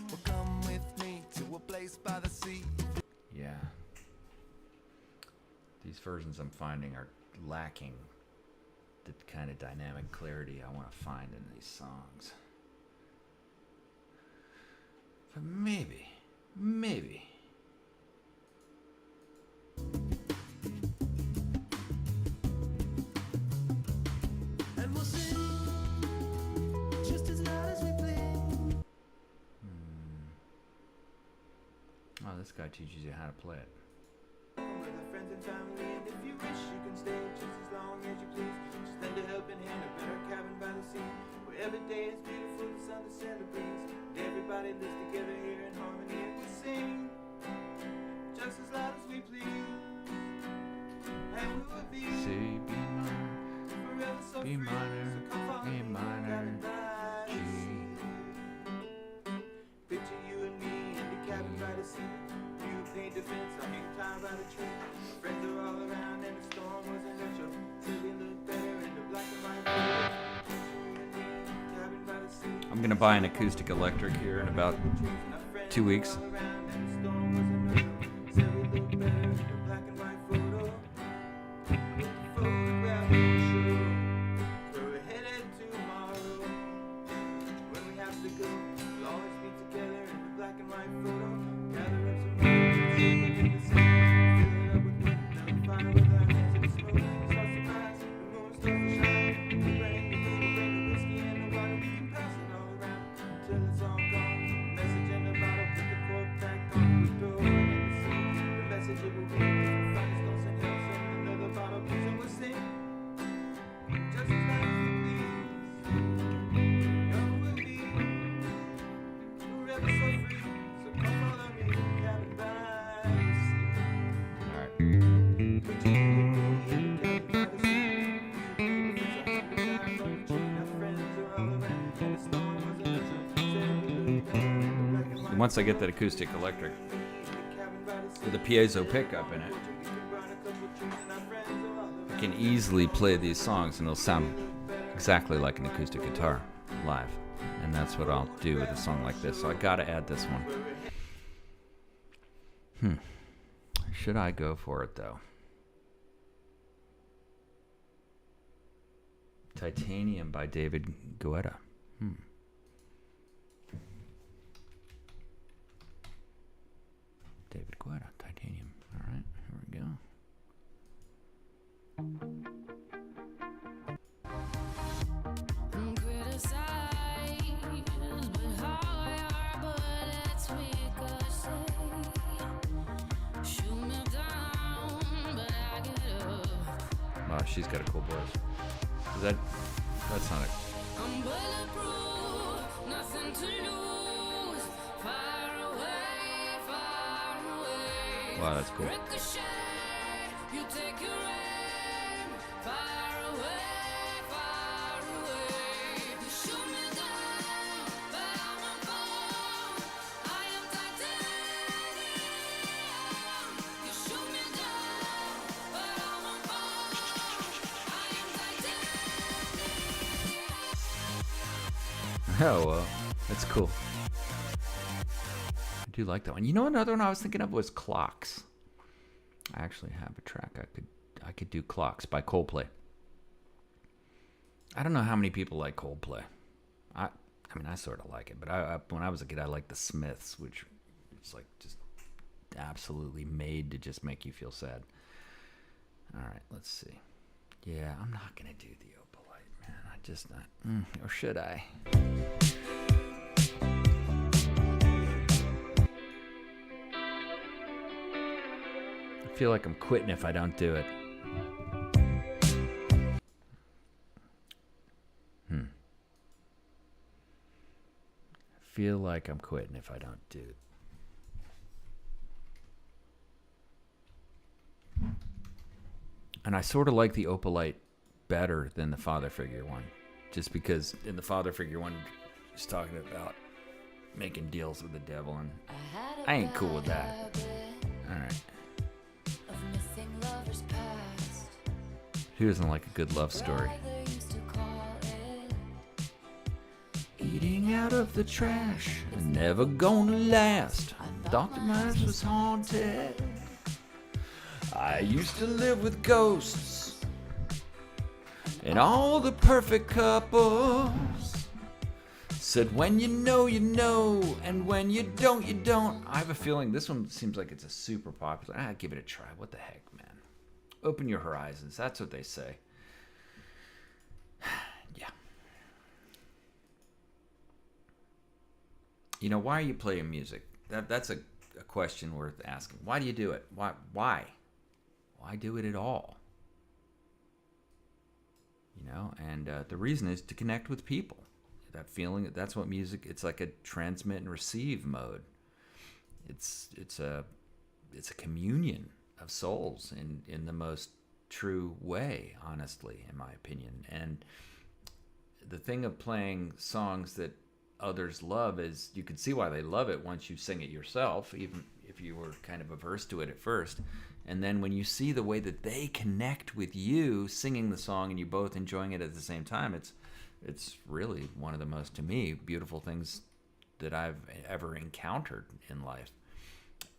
will come with me to a place by the sea. Yeah. These versions I'm finding are lacking the kind of dynamic clarity I want to find in these songs. But maybe. And we'll sing just as loud as we please. Oh, this guy teaches you how to play it. With our friends and family, and if you wish, you can stay just as long as you please. Just lend a helping hand, a better cabin by the sea, where every day is beautiful, the sun, the sand, the breeze. And everybody lives together here in harmony, and we sing just as loud as we please. And we will be C, B minor, forever so B free. minor, So come follow A me, minor, cabin by G. the sea. Picture you and me in the cabin by the sea. You paint the fence, I hang time by the tree. My friends are all around and the storm wasn't a show. Till we look better in the black and white photo. Picture you and me, cabin by the sea. I'm going to buy an acoustic electric here in about 2 weeks. All around and the storm wasn't a show. Till we look better in the black and white photo. Photograph will show where we're headed tomorrow. When we have to go, we'll always be together in the black and white photo. Gather up some money, circle in the sea. Fill it up with wind, build a fire with our hands in the smoke. Stars to rise, the moon starts to shine. We bring the food, we bring the whiskey and the water. We can pass it all around till it's all gone. A message in the bottle, put the cork back on. We throw it in the sea. The message it will be. Finest don't send hell, send another bottle, please, and we'll sing just as loud as we please. And we'll be forever so free. So come follow me, cabin by the sea. All right. Picture you and me in the cabin by the sea. You paint the fence 100 times on the tree. Our friends are all around, and the storm wasn't a show. Said we look better in the black and white. Once I get that acoustic electric In the cabin by the sea. with a piezo pickup in it, We can burn a couple trees, and our friends are all around. I can easily play these songs and it'll sound exactly like an acoustic guitar live. And that's what I'll do with a song like this. So I gotta add this one. Should I go for it though? Titanium by David Guetta. David Guetta, Titanium. All right, here we go. I'm criticized, but higher, but it's ricochet. Shoot me down, but I get up. Wow, she's got a cool voice. That's not a. I'm bulletproof, nothing to lose. Far away, far away. Wow, that's cool. Ricochet, you take your aim. Far away, far away. You shoot me down, but I won't fall. I am titanium. You shoot me down, but I won't fall. I am titanium. Oh, well, that's cool. I do like that one. You know, another one I was thinking of was Clocks. I actually have a track I could do Clocks by Coldplay. I don't know how many people like Coldplay. I mean, I sort of like it, but when I was a kid, I liked the Smiths, which is like just absolutely made to just make you feel sad. All right, let's see. Yeah, I'm not gonna do the Opalite, man. I just not. Or should I? I feel like I'm quitting if I don't do it. feel like I'm quitting if I don't do it. And I sort of like the Opalite better than the Father Figure one. Just because in the Father Figure one, he's talking about making deals with the devil, and I ain't cool with that. All right. Who doesn't like a good love story? Eating out of the trash, never gonna last. Dr. Myers was haunted. I used to live with ghosts and all the perfect couples. Said when you know, and when you don't, you don't. I have a feeling this one seems like it's a super popular. Give it a try. What the heck, man? Open your horizons. That's what they say. Yeah. You know, why are you playing music? That's a question worth asking. Why do you do it? Why? Why do it at all? You know, and the reason is to connect with people. That feeling, that's what music, it's like a transmit and receive mode. It's a communion of souls in the most true way, honestly, in my opinion. And the thing of playing songs that others love is you can see why they love it once you sing it yourself, even if you were kind of averse to it at first. And then when you see the way that they connect with you singing the song and you both enjoying it at the same time, it's really one of the most, to me, beautiful things that I've ever encountered in life,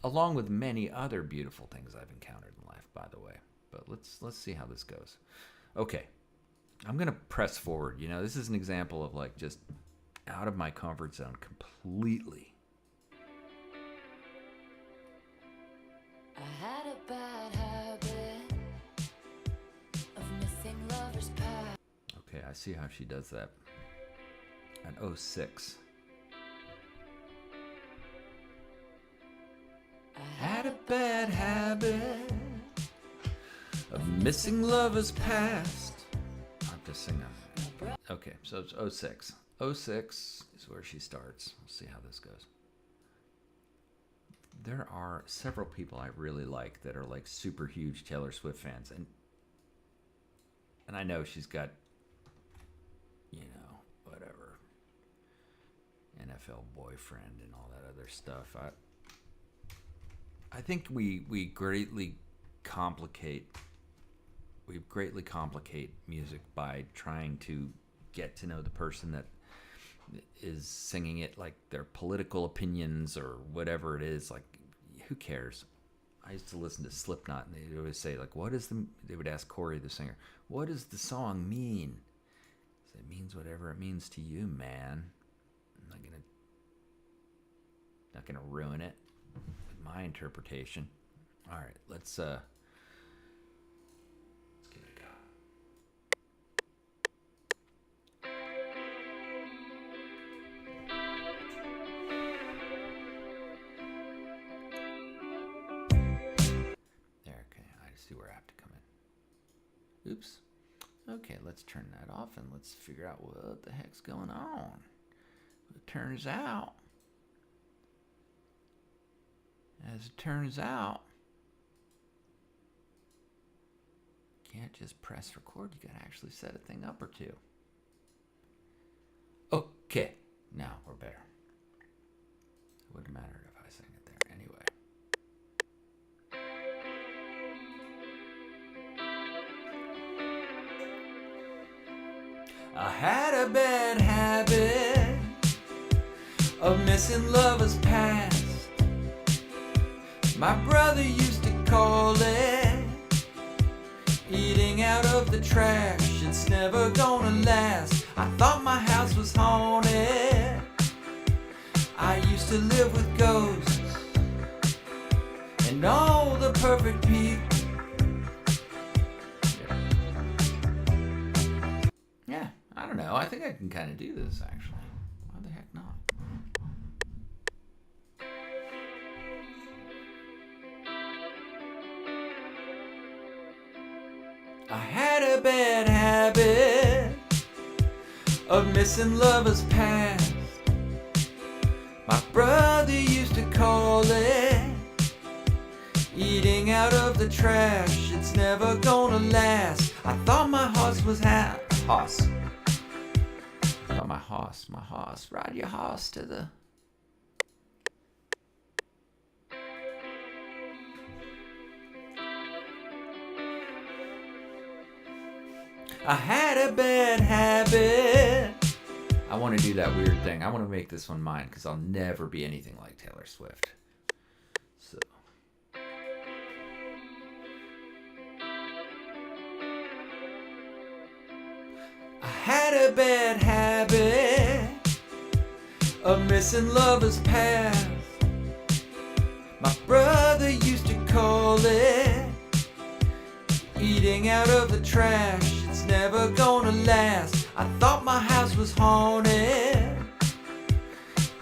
along with many other beautiful things I've encountered in life, by the way. But let's see how this goes. Okay, I'm gonna press forward. You know, this is an example of like just out of my comfort zone completely. I had a bad habit of missing lovers past. Okay, I see how she does that. At 06. I had a bad habit of missing lovers past. I have to sing that. Okay, so it's 06. 06 is where she starts. We'll see how this goes. There are several people I really like that are like super huge Taylor Swift fans, and I know she's got, you know, whatever, NFL boyfriend and all that other stuff. I think we greatly complicate music by trying to get to know the person that is singing it, like their political opinions or whatever it is. Like, who cares? I used to listen to Slipknot, and they'd always say, like, they would ask Corey, the singer, what does the song mean? So it means whatever it means to you, man. I'm not gonna ruin it with my interpretation. All right, let's give it a go. See where I have to come in. Oops. Okay, let's turn that off and let's figure out what the heck's going on. It turns out, can't just press record. You gotta actually set a thing up or two. Okay, now we're better. It wouldn't matter if I sang it there anyway. I had a bad habit of missing lovers past. My brother used to call it eating out of the trash. It's never gonna last. I thought my house was haunted. I used to live with ghosts and all the perfect people. Yeah, I don't know. I think I can kind of do this, actually. Why the heck not? I had a bad habit of missing lovers past. call it. Eating out of the trash, it's never gonna last. I thought my horse was hoss. Thought my horse, ride your horse to the. I had a bad habit. I want to do that weird thing. I want to make this one mine because I'll never be anything like Taylor Swift. So. I had a bad habit of missing lovers past. My brother used to call it eating out of the trash. It's never gonna last. I thought my house was haunted.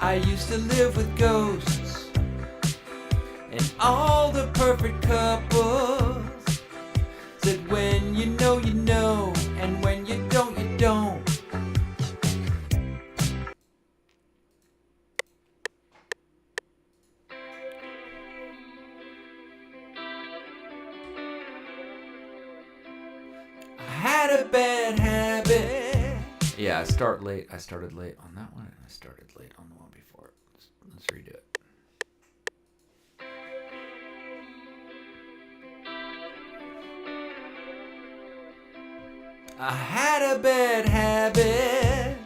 I used to live with ghosts and all the perfect couples said when you know, and when you don't, you don't. I had a bad habit. Yeah, I started late on that one, and I started late on the one before. Let's redo it. I had a bad habit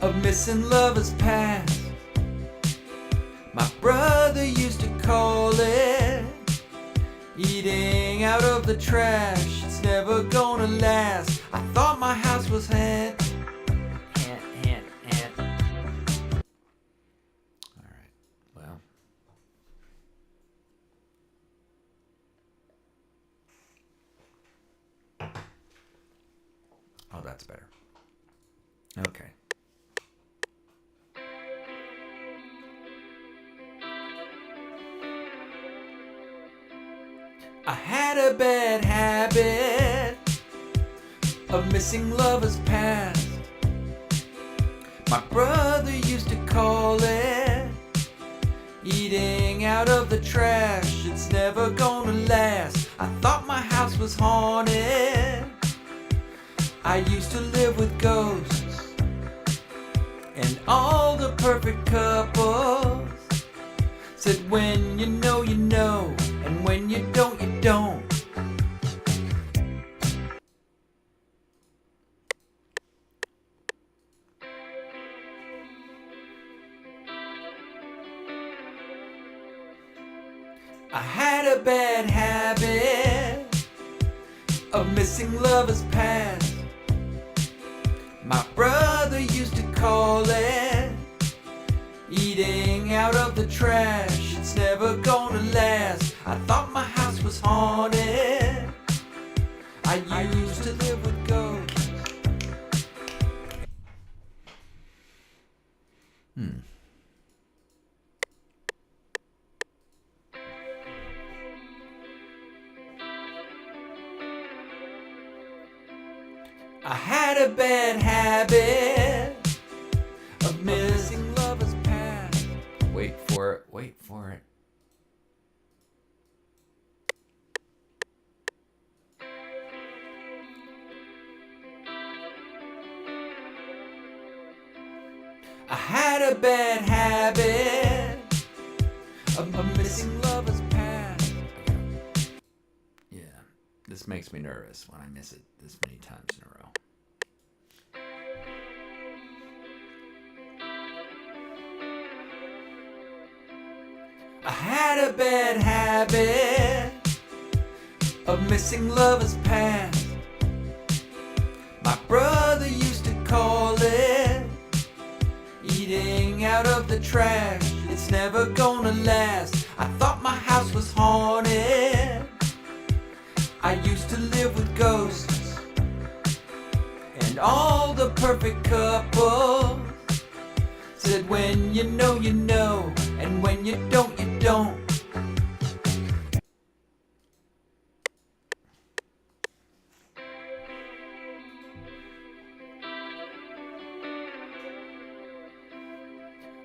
of missing lovers past. My brother used to call it eating out of the trash. It's never gonna last. I thought my house was Alright, well. Oh, that's better. Okay. I had a bad habit of missing lovers past. My brother used to call it eating out of the trash. It's never gonna last. I thought my house was haunted. I used to live with ghosts and all the perfect couples said when you know, and when you don't, you don't. I had a bad habit of missing lovers past. My brother used to call it eating out of the trash. It's never gonna last. I thought my house was haunted. I used to live with ghosts. I had a bad habit of missing lovers past. Wait for it. I had a bad habit of missing lovers past. Yeah, this makes me nervous when I miss it this many times in a row. I had a bad habit of missing lovers past. My brother used to call it eating out of the trash. It's never gonna last. I thought my house was haunted. I used to live with ghosts and all the perfect couples said when you know, and when you don't, you don't.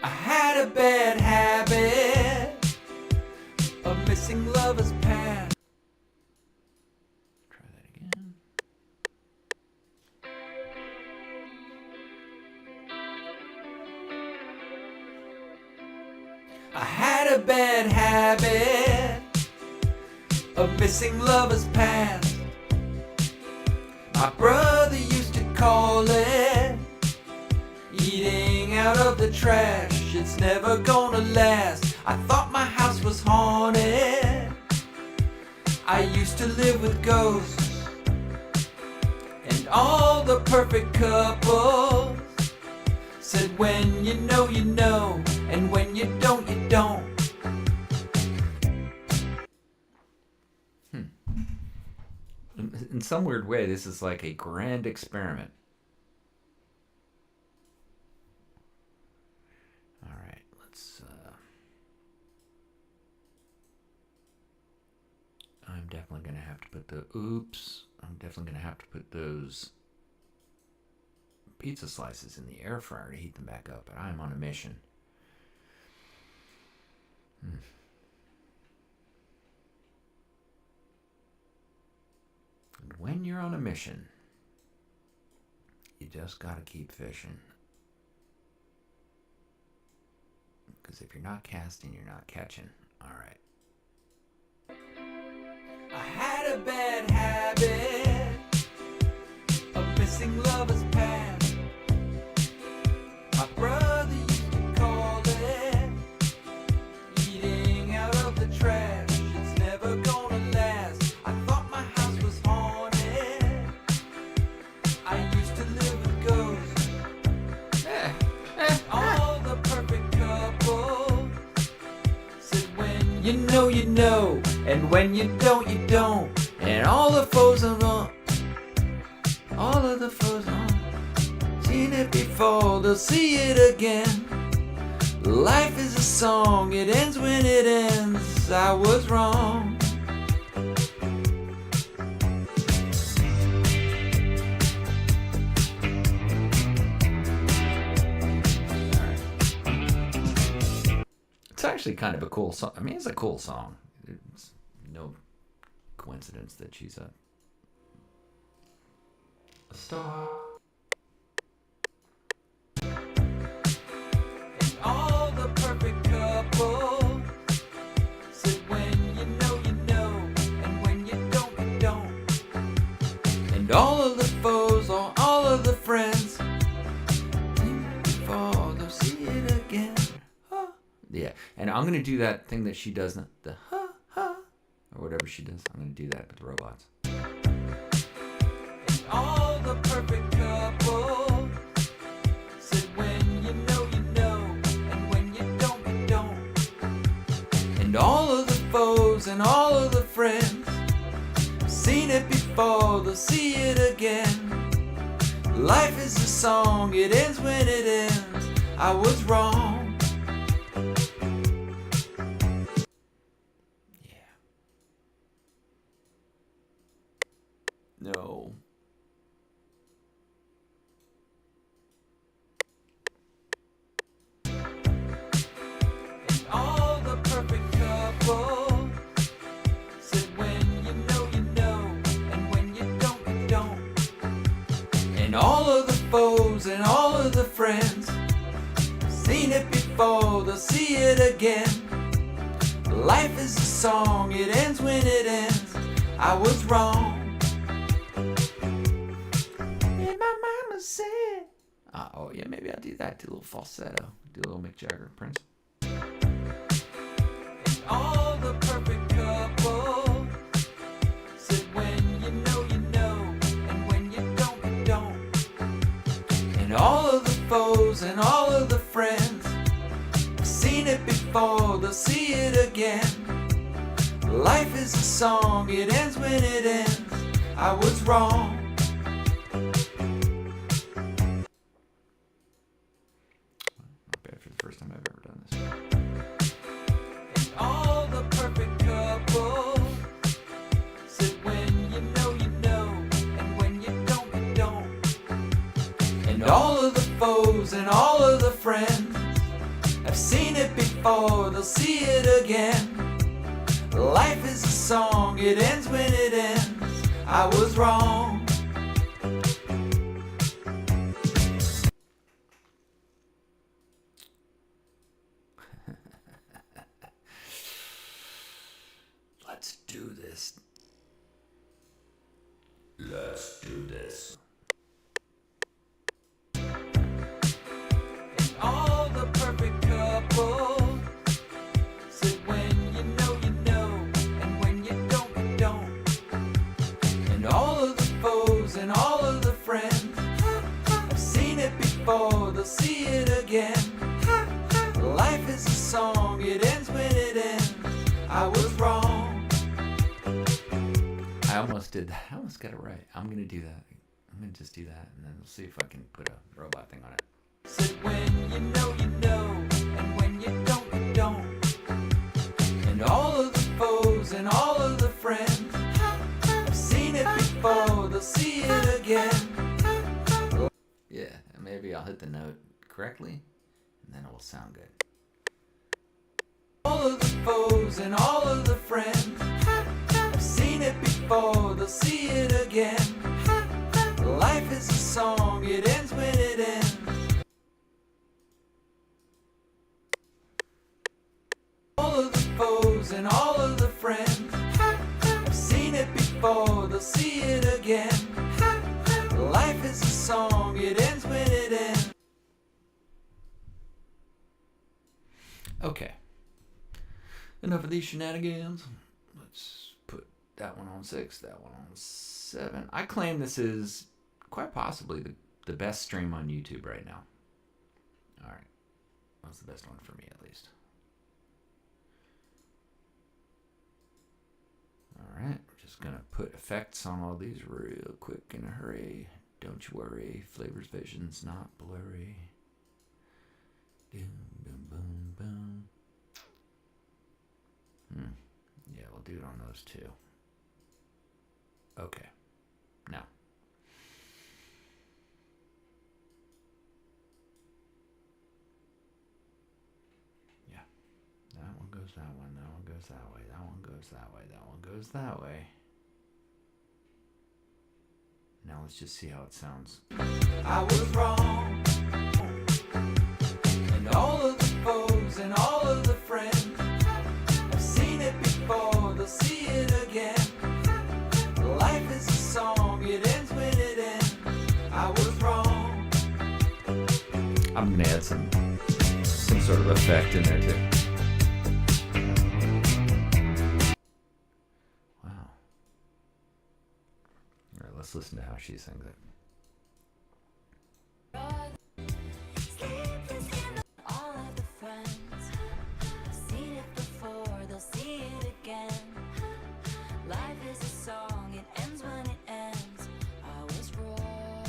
I had a bad habit missing lover's past. Try that again. I had a bad habit of missing lovers past. My brother used to call it eating out of the trash. It's never gonna last. I thought my house was haunted. I used to live with ghosts, and all the perfect couples said when you know, and when you don't, you don't. In some weird way, this is like a grand experiment. All right, let's. I'm definitely gonna have to put the. Oops! I'm definitely gonna have to put those pizza slices in the air fryer to heat them back up. But I'm on a mission. And when you're on a mission, you just gotta keep fishing. Because if you're not casting, you're not catching. All right. I had a bad habit of missing lovers past. My brother used to call it eating out of the trash. It's never gonna last. I thought my house was haunted. I used to live with ghosts. All the perfect couples said when you know, and when you don't, you don't. And all the foes are on. All of the foes on. Seen it before, they'll see it again. Life is a song, it ends when it ends. I was wrong. It's actually kind of a cool song. I mean, it's a cool song. It's no coincidence that she's a star. And all the perfect couples said when you know, and when you don't, you don't. And all of the foes, all of the friends, before they'll see it again. Yeah, and I'm gonna do that thing that she does, the ha ha, or whatever she does. I'm gonna do that with the robots. And all the perfect couples said when you know, and when you don't. And all of the foes and all of the friends seen it before, they'll see it again. Life is a song, it ends when it ends. I was wrong. No. And all the perfect couples said when you know, and when you don't. And all of the foes and all of the friends seen it before, they'll see it again. Life is a song, it ends when it ends. I was wrong. Said. Oh yeah, maybe I'll do that. Do a little falsetto. Do a little Mick Jagger, Prince. And all the perfect couples said when you know, and when you don't. And all of the foes and all of the friends have seen it before, they'll see it again. Life is a song, it ends when it ends. I was wrong. First time I've ever done this. And all the perfect couples said when you know, and when you don't. And all of the foes and all of the friends have seen it before, they'll see it again. Life is a song, it ends when it ends. I was wrong. Let's do this. Let's do this. And all the perfect couples said when you know, and when you don't. And all of the foes and all of the friends have seen it before, they'll see it again. Life is a song, it ends when it ends. I was wrong. I almost did that. I almost got it right. I'm gonna do that. I'm gonna just do that, and then we'll see if I can put a robot thing on it. Said when you know, and when you don't. And all of the foes and all of the friends have seen it before, they'll see it again. Yeah, maybe I'll hit the note correctly, and then it will sound good. All of the foes and all of the friends have seen it before, they'll see it again. Life is a song, it ends when it ends. All of the foes and all of the friends have seen it before, they'll see it again. Life is a song, it ends when it ends. Okay. Enough of these shenanigans. Let's put that one on 6, that one on 7. I claim this is quite possibly the best stream on YouTube right now. Alright. That's the best one for me, at least. Alright, we're just gonna put effects on all these real quick in a hurry. Don't you worry, flavors vision's not blurry. Boom, boom, boom, boom. Yeah, we'll do it on those two. Okay. Now. Yeah. That one goes that one, that one goes that way, that one goes that way, that one goes that way. Now let's just see how it sounds. I was wrong. And all of the foes and all of the friends have seen it before, they'll see it again. Life is a song, it ends when it ends. I was wrong. I'm gonna add some sort of effect in there too. Wow. Alright, let's listen to how she sings it. All of the friends have seen it before, they'll see it again. Life is a song, it ends when it ends. I was wrong.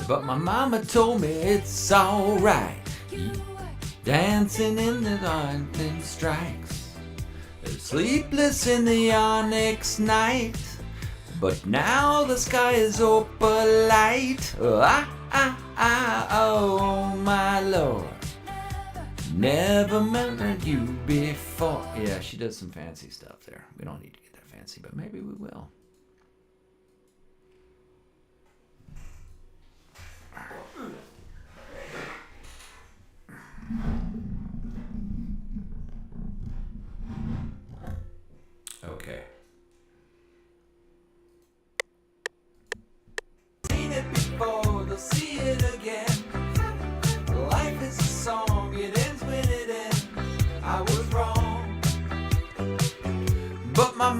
But my mama told me it's alright. Dancing in the lightning strikes, sleepless in the onyx night. But now the sky is opalite. Oh my Lord, never met you before. Yeah, she does some fancy stuff there. We don't need to get that fancy, but maybe we will. Okay. Seen it before, they'll see it again. Life is a song, it ends when it ends. I was wrong. But my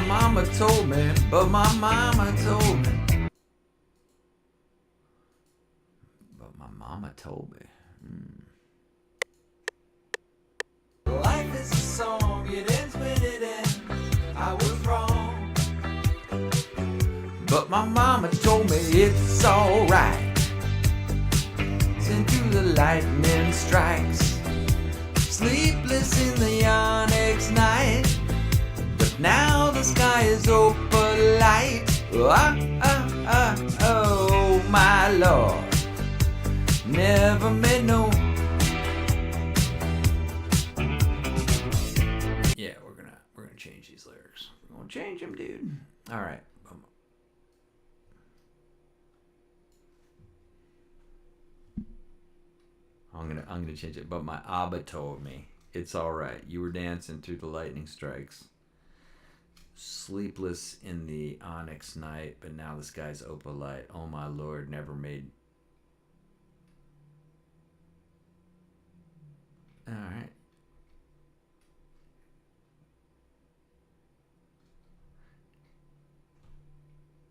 mama told me, but my mama told me. But my mama told me. Life is a song, it ends when it ends. I was wrong. But my mama told me it's alright. Into the lightning strikes, sleepless in the onyx night. But now the sky is opalite. Oh my Lord, never met no. change him, dude. All right. I'm gonna change it. But my Abba told me it's all right. You were dancing through the lightning strikes, sleepless in the onyx night, but now the sky's opal light. Oh my Lord, never made. All right.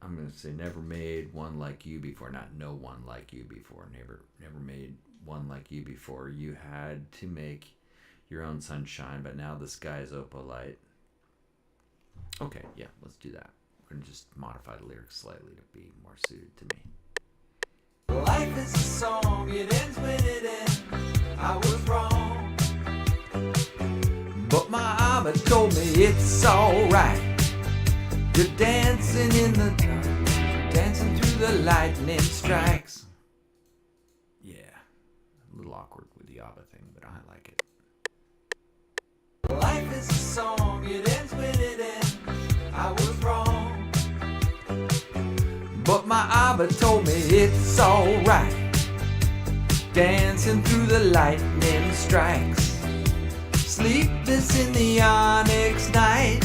I'm gonna say never made one like you before. Not no one like you before. Never made one like you before. You had to make your own sunshine, but now the sky is opal light. Okay, yeah, let's do that. We're gonna just modify the lyrics slightly to be more suited to me. Life is a song, it ends when it ends. I was wrong, But my Abba told me it's alright. You're dancing dancing through the lightning strikes. Yeah, a little awkward with the Abba thing, but I like it. life is a song, it ends when it ends. I was wrong, But my Abba told me it's alright. Dancing through the lightning strikes. Sleepless in the onyx night,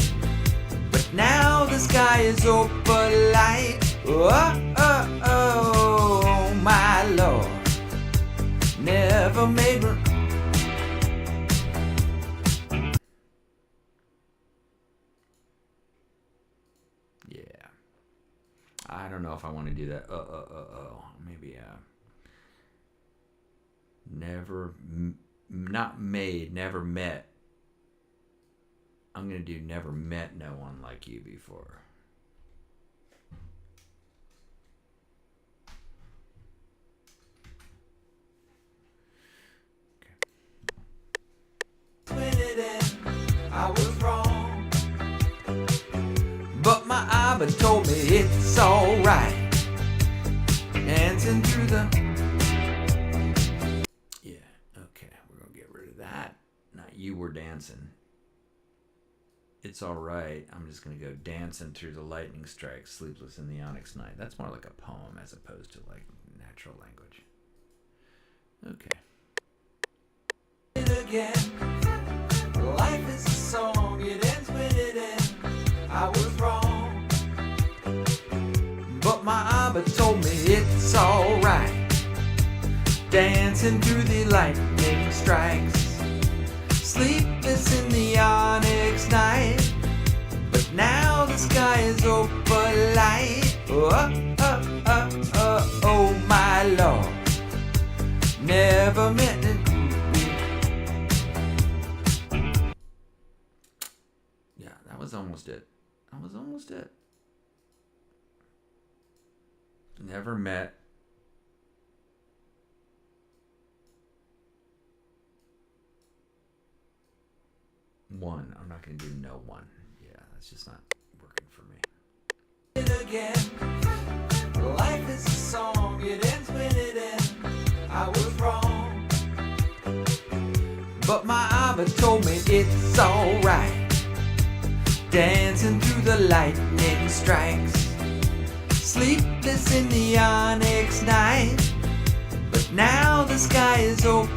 but now the sky is opal light. Oh, oh, oh, my Lord. Never made one. Yeah. I don't know if I want to do that. Maybe, not made, never met. I'm going to do never met no one like you before. when it ends. I was wrong, But my Abba told me it's alright. Dancing through the. Yeah, okay, we're gonna get rid of that. Not you were dancing. It's alright. I'm just gonna go dancing through the lightning strikes, sleepless in the onyx night. That's more like a poem as opposed to like natural language. Okay. it again. Life is a song, it ends when it ends. I was wrong, But my Abba told me it's alright. Dancing through the lightning strikes. Sleepless in the onyx night, but now the sky is opal light. Oh, oh, oh, oh, oh, my Lord. Never meant it. Yeah, that was almost it. That was almost it. Never met. One. I'm not going to do no one. Yeah, that's just not working for me. it again. Life is a song, it ends when it ends. I was wrong, But my Abba told me it's alright. Dancing through the lightning strikes. Sleepless in the onyx night, but now the sky is opal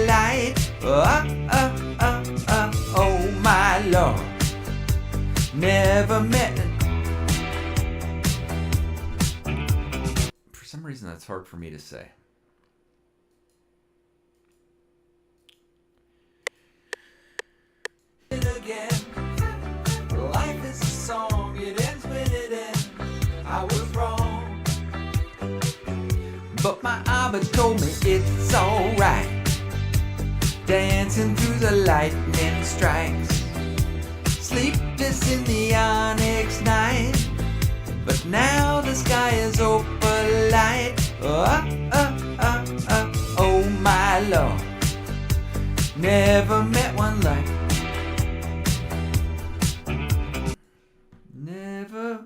light. Oh, oh, oh, oh, oh, my Lord. Never met. For some reason, that's hard for me to say. it again. Life is a song, it ends when it ends. I was wrong, But my Abba told me it's alright. Dancing through the lightning strikes. Sleepless in the onyx night, but now the sky is opal light. Oh, oh, oh, oh, oh, my Lord. Never met one like. Never.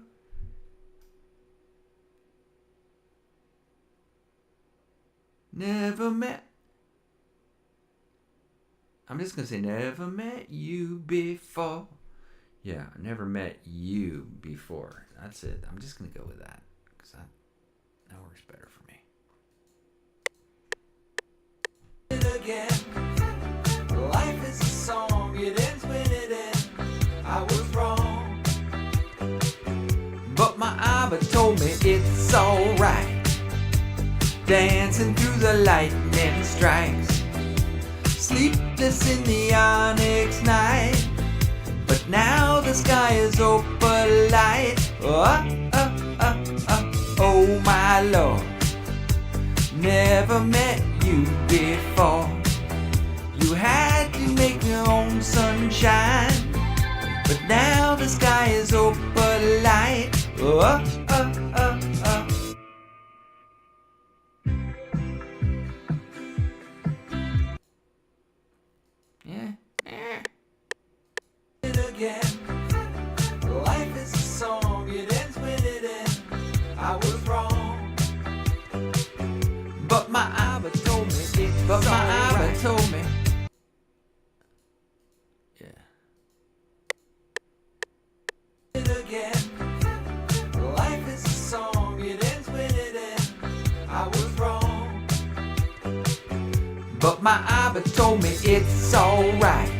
Never met. I'm just gonna say never met you before. Yeah, never met you before. That's it. I'm just gonna go with that because that works better for me. Again, life is a song, it ends when it ends. I was wrong, But my Abba told me it's alright. Dancing through the lightning strikes. Sleepless in the onyx night. But now the sky is opalite. Oh my Lord. Never met you before. You had to make your own sunshine. But now the sky is opalite. Yeah. again. Life is a song, it ends when it ends. I was wrong, But my Abba told me it's But my alright. Abba told me. Yeah. again. Life is a song, it ends when it ends. I was wrong, But my Abba told me it's alright.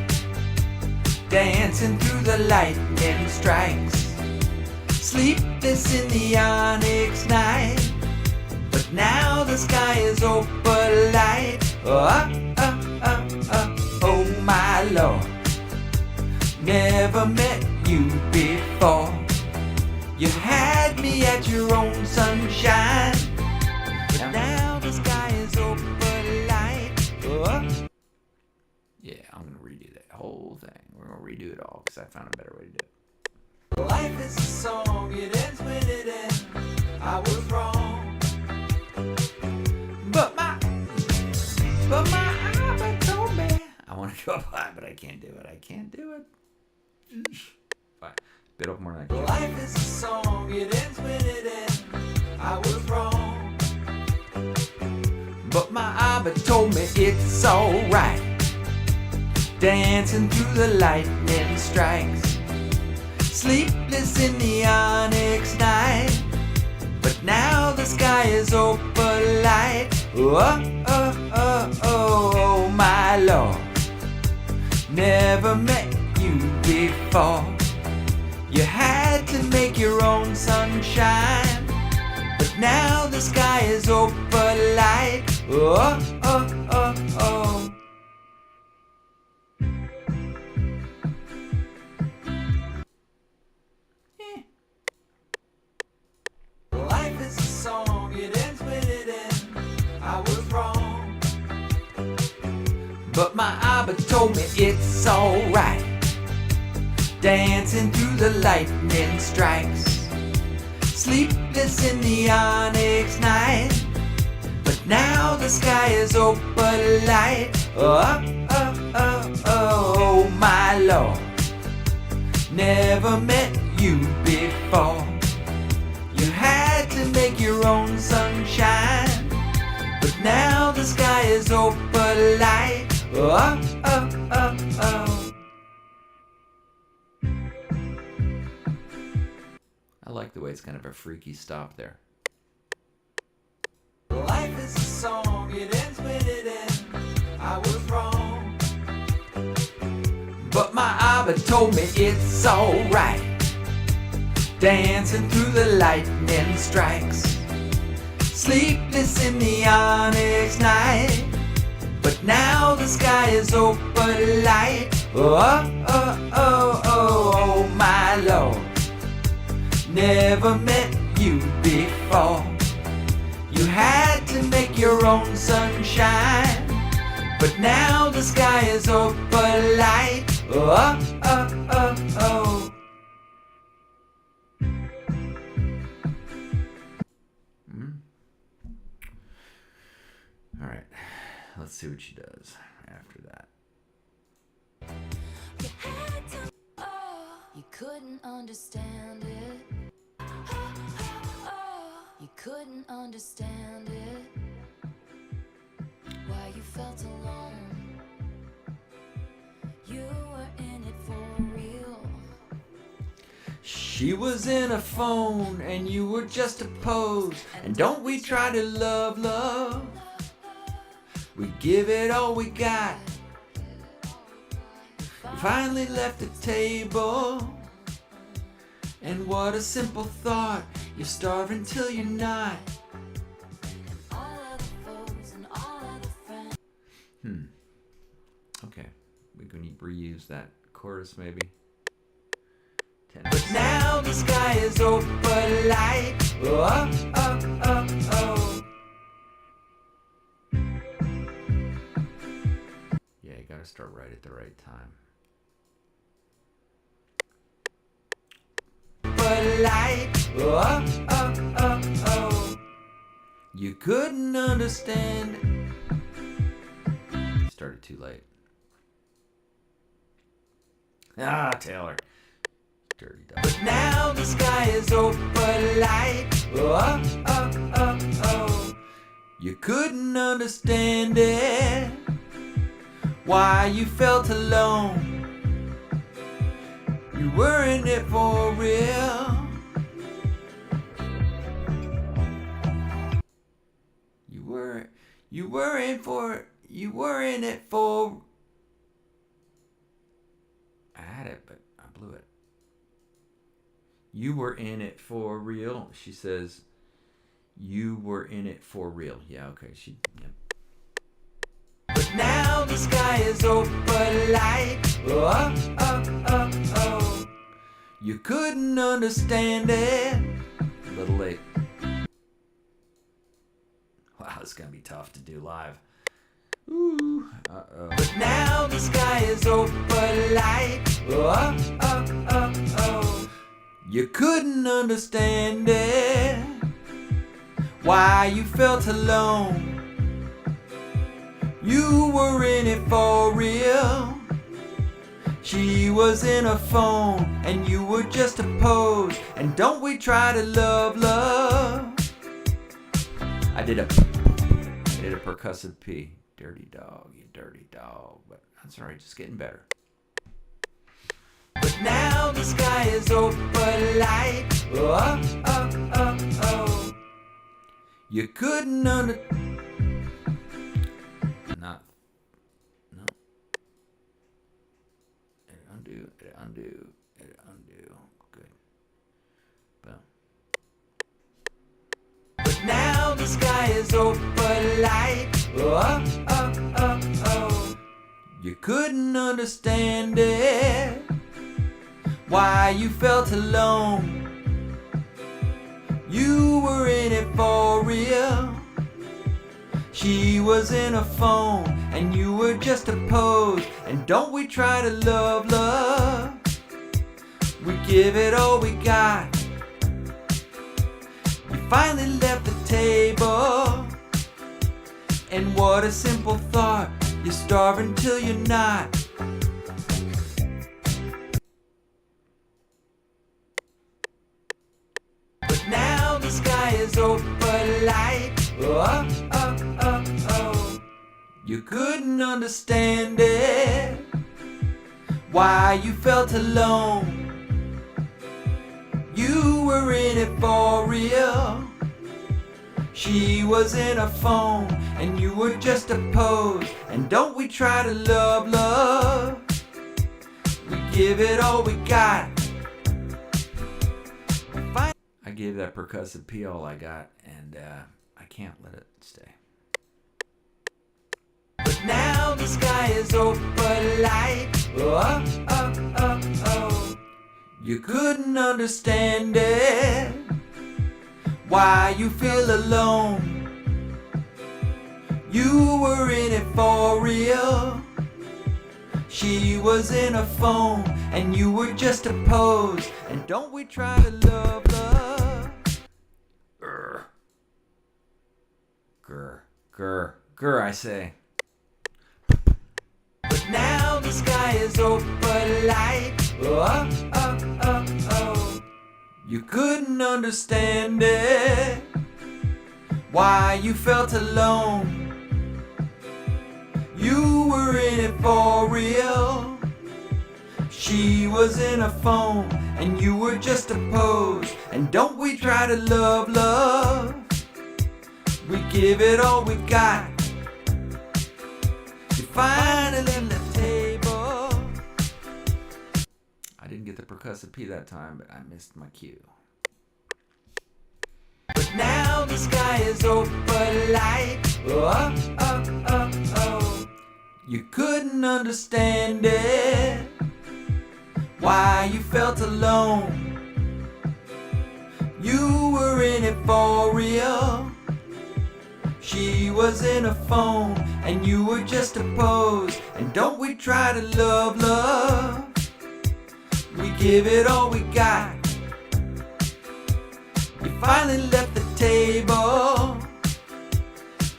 Dancing through the lightning strikes. Sleepless in the onyx night. But now the sky is opalite. Oh my Lord. Never met you before. You had me at your own sunshine. But now the sky is opalite. Yeah, I'm gonna redo that whole thing. We're gonna redo it all because I found a better way to do it. life is a song, it ends when it ends. I was wrong, But my Abba told me. I want to go up high, but I can't do it. I can't do it. Fine. Bit up more than I can. life is a song, it ends when it ends. I was wrong, But my Abba told me it's alright. Dancing through the lightning strikes. Sleepless in the onyx night. But now the sky is opalite. Oh my Lord. Never met you before. You had to make your own sunshine. But now the sky is opalite. life is a song, it ends when it ends. I was wrong, But my Abba told me it's alright. Dancing through the lightning strikes. Sleepless in the onyx night. But now the sky is opalite. Oh my Lord. Never met you before. You had to make your own sunshine. But now the sky is opalite. I like the way it's kind of a freaky stop there. life is a song, it ends when it ends. I was wrong, But my Abba told me it's alright. Dancing through the lightning strikes. Sleepless in the onyx night. But now the sky is opalite. Oh my Lord. Never met you before. You had to make your own sunshine. But now the sky is opalite. All right, let's see what she does after that. You had to, oh, you couldn't understand it. Oh, you couldn't understand it. Why you felt alone. You were in it for real. She was in a phone and you were just a pose. And don't we try to love, love? We give it all we got. You finally left the table. And what a simple thought. You're starving till you're not. Okay, we can reuse that chorus maybe. But now the sky is open light. Oh, oh, oh, oh. Yeah, you gotta start right at the right time. But light. Oh, oh, oh, oh. You couldn't understand. You started too late. Ah, Taylor. Dirty dog. But now the sky is open light. Oh, oh, oh, oh. You couldn't understand it. Why you felt alone. You were in it for real. You were in it for. I had it, but I blew it. You were in it for real. She says, you were in it for real. Yeah, okay. Yep. But now the sky is open light. Oh, oh, oh, oh. You couldn't understand it. A little late. Wow, it's gonna be tough to do live. Ooh, uh-oh. But now the sky is open light. Oh, oh, oh, oh. You couldn't understand it. Why you felt alone. You were in it for real. She was in a phone and you were just a pose. And don't we try to love, love? I did a percussive P. Dirty dog, you dirty dog. But that's alright, just getting better. But now the sky is open light. Oh, oh, oh, oh. You couldn't No. Undo. Good. Boom. But now the sky is open light. Oh, oh, oh, oh. You couldn't understand it. Why you felt alone. You were in it for real. She was in a phone and you were just a pose. And don't we try to love, love? We give it all we got. We finally left the table. And what a simple thought. You're starving till you're not. But now the sky is open light. Oh, oh, oh, oh. You couldn't understand it. Why you felt alone. You were in it for real. She was in a phone and you were just a pose. And don't we try to love, love? We give it all we got. I gave that percussive P all I got, and I can't let it stay. But now the sky is open light. Oh, oh, oh, oh. You couldn't understand it. Why you feel alone. You were in it for real. She was in a phone and you were just a pose. And don't we try to love, love? Grr, I say. But now the sky is open light. Oh, oh, oh, oh. You couldn't understand it. Why you felt alone. You were in it for real. She was in a phone, and you were just a pose. And don't we try to love, love? We give it all we got. You finally left the table. I didn't get the percussive P that time, but I missed my cue. But now the sky is open light. Oh, oh, oh, oh. You couldn't understand it, why you felt alone. You were in it for real. She was in a phone, and you were just a pose. And don't we try to love, love? We give it all we got. You finally left the table,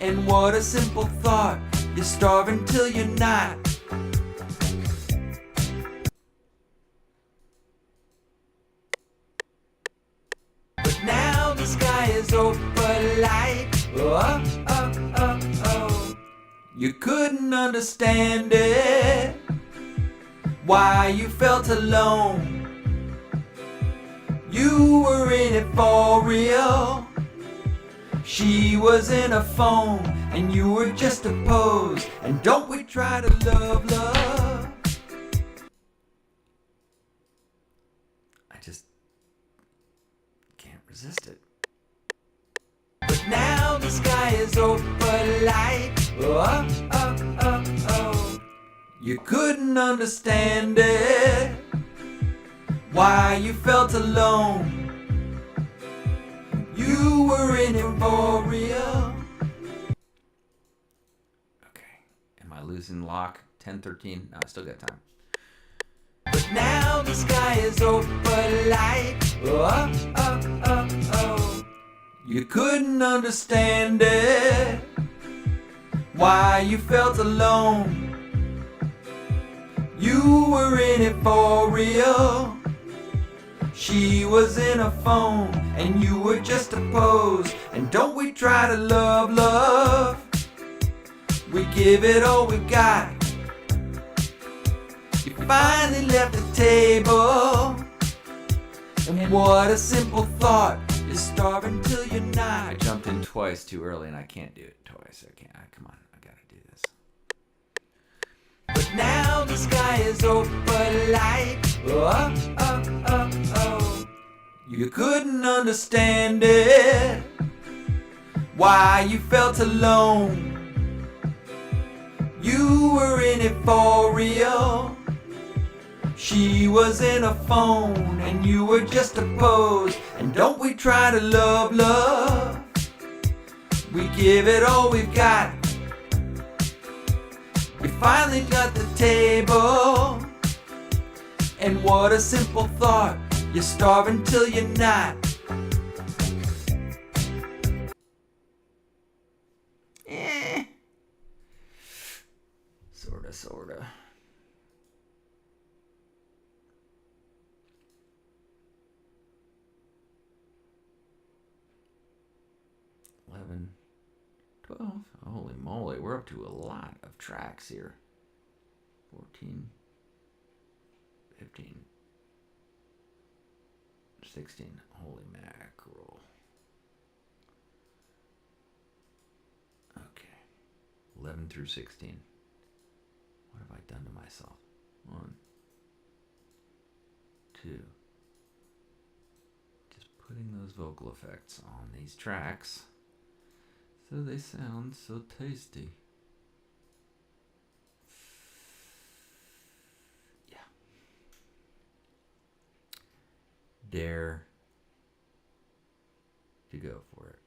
and what a simple thought. You're starving till you're not. But now the sky is open light. Oh, oh, oh, oh. You couldn't understand it, why you felt alone. You were in it for real. She was in a phone, and you were just a pose. And don't we try to love, love? I just can't resist it. But now the sky is open light. Oh, oh, oh, oh. You couldn't understand it, why you felt alone. You were in it for real. Okay, am I losing lock? 10-13? No, I still got time. But now the sky is open light. Oh, oh, oh, oh. You couldn't understand it, why you felt alone. You were in it for real. She was in a phone, and you were just a pose. And don't we try to love, love? We give it all we got. You finally left the table, and what a simple thought. You're starving till you're not. I jumped in twice too early, and I can't do it twice. I can't. Come on, I gotta do this. But now the sky is open light. Oh, oh, oh, oh. You couldn't understand it, why you felt alone. You were in it for real. She was in a phone, and you were just a pose. And don't we try to love, love? We give it all we've got. You finally got the table, and what a simple thought. You're starving till you're not. Sorta. 11, 12. Holy moly, we're up to a lot of tracks here. 14, 15, 16. Holy mackerel. Okay. 11 through 16. What have I done to myself? 1, 2. Just putting those vocal effects on these tracks so they sound so tasty. Yeah. Dare to go for it.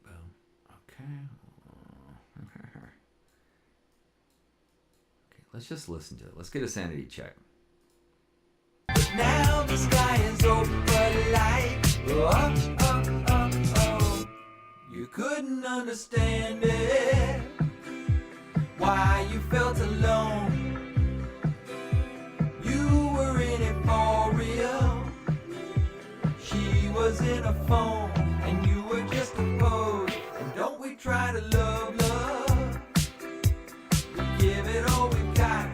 Boom. Okay. Okay, let's just listen to it. Let's get a sanity check. Now the sky is open light. Oh, oh, oh, oh. You couldn't understand it, why you felt alone. You were in it for real. She was in a phone, and you were just a pose. And don't we try to love, love? We give it all we got.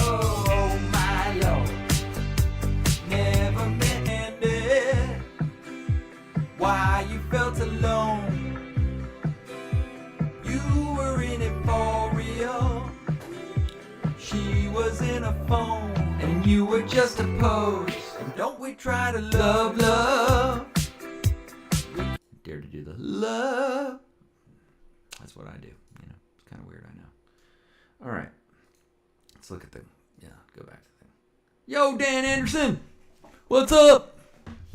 Oh, my Lord. Never meant it. Why you felt alone. You were in it for real. She was in a phone, and you were just a pose. And don't we try to love? Dare to do the love. That's what I do. You know, it's kind of weird, I know. All right. Let's look at the, go back to the thing. Yo, Dan Anderson. What's up?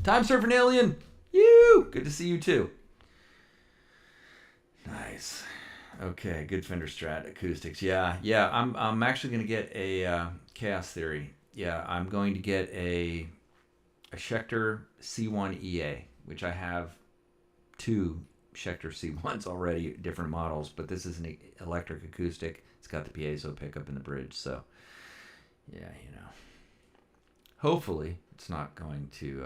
Time surfing alien. You. Good to see you too. Nice. Okay, good Fender Strat acoustics. Yeah. I'm actually going to get a Chaos Theory. Yeah, I'm going to get a Schecter C1 EA, which I have 2 Schecter C1s already, different models, but this is an electric acoustic. It's got the piezo pickup in the bridge, so yeah, you know. Hopefully, it's not going to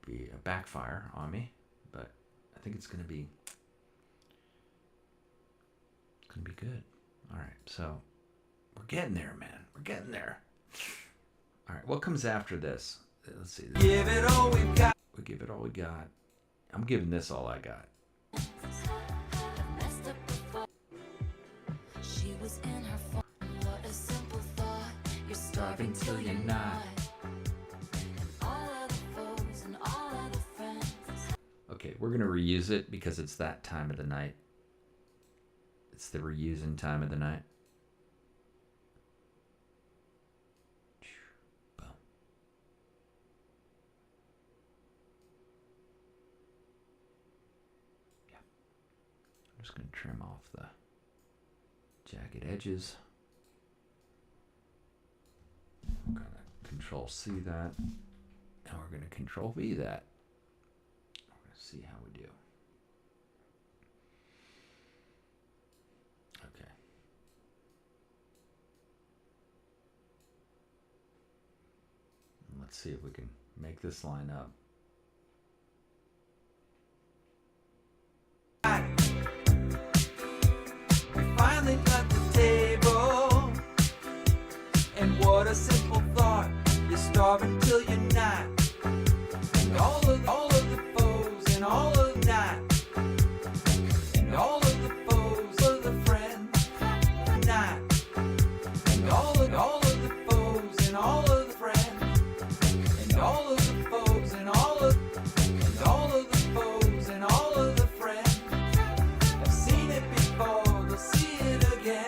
be a backfire on me, but I think it's going to be good. All right, so we're getting there, man. We're getting there. All right, what comes after this? Let's see. Give it all we've got. We give it all we got. I'm giving this all I got. She was in her phone. What a simple thought. You're Starving till you're not. And all other foes and all other friends. Okay, we're gonna reuse it because it's that time of the night. It's the reusing time of the night. Boom. Yeah. I'm just gonna trim off the jagged edges. We're gonna Control C that, and we're gonna Control V that. We're gonna see how we do. Okay. And let's see if we can make this line up. We finally got the table, and what a simple thought. You're starving till you're not, and all of the foes and all of the night, and all of the foes of the friends, not, and all of the foes and all of the friends, and all of the foes and all of the foes and all of the friends. I've seen it before, they'll see it again.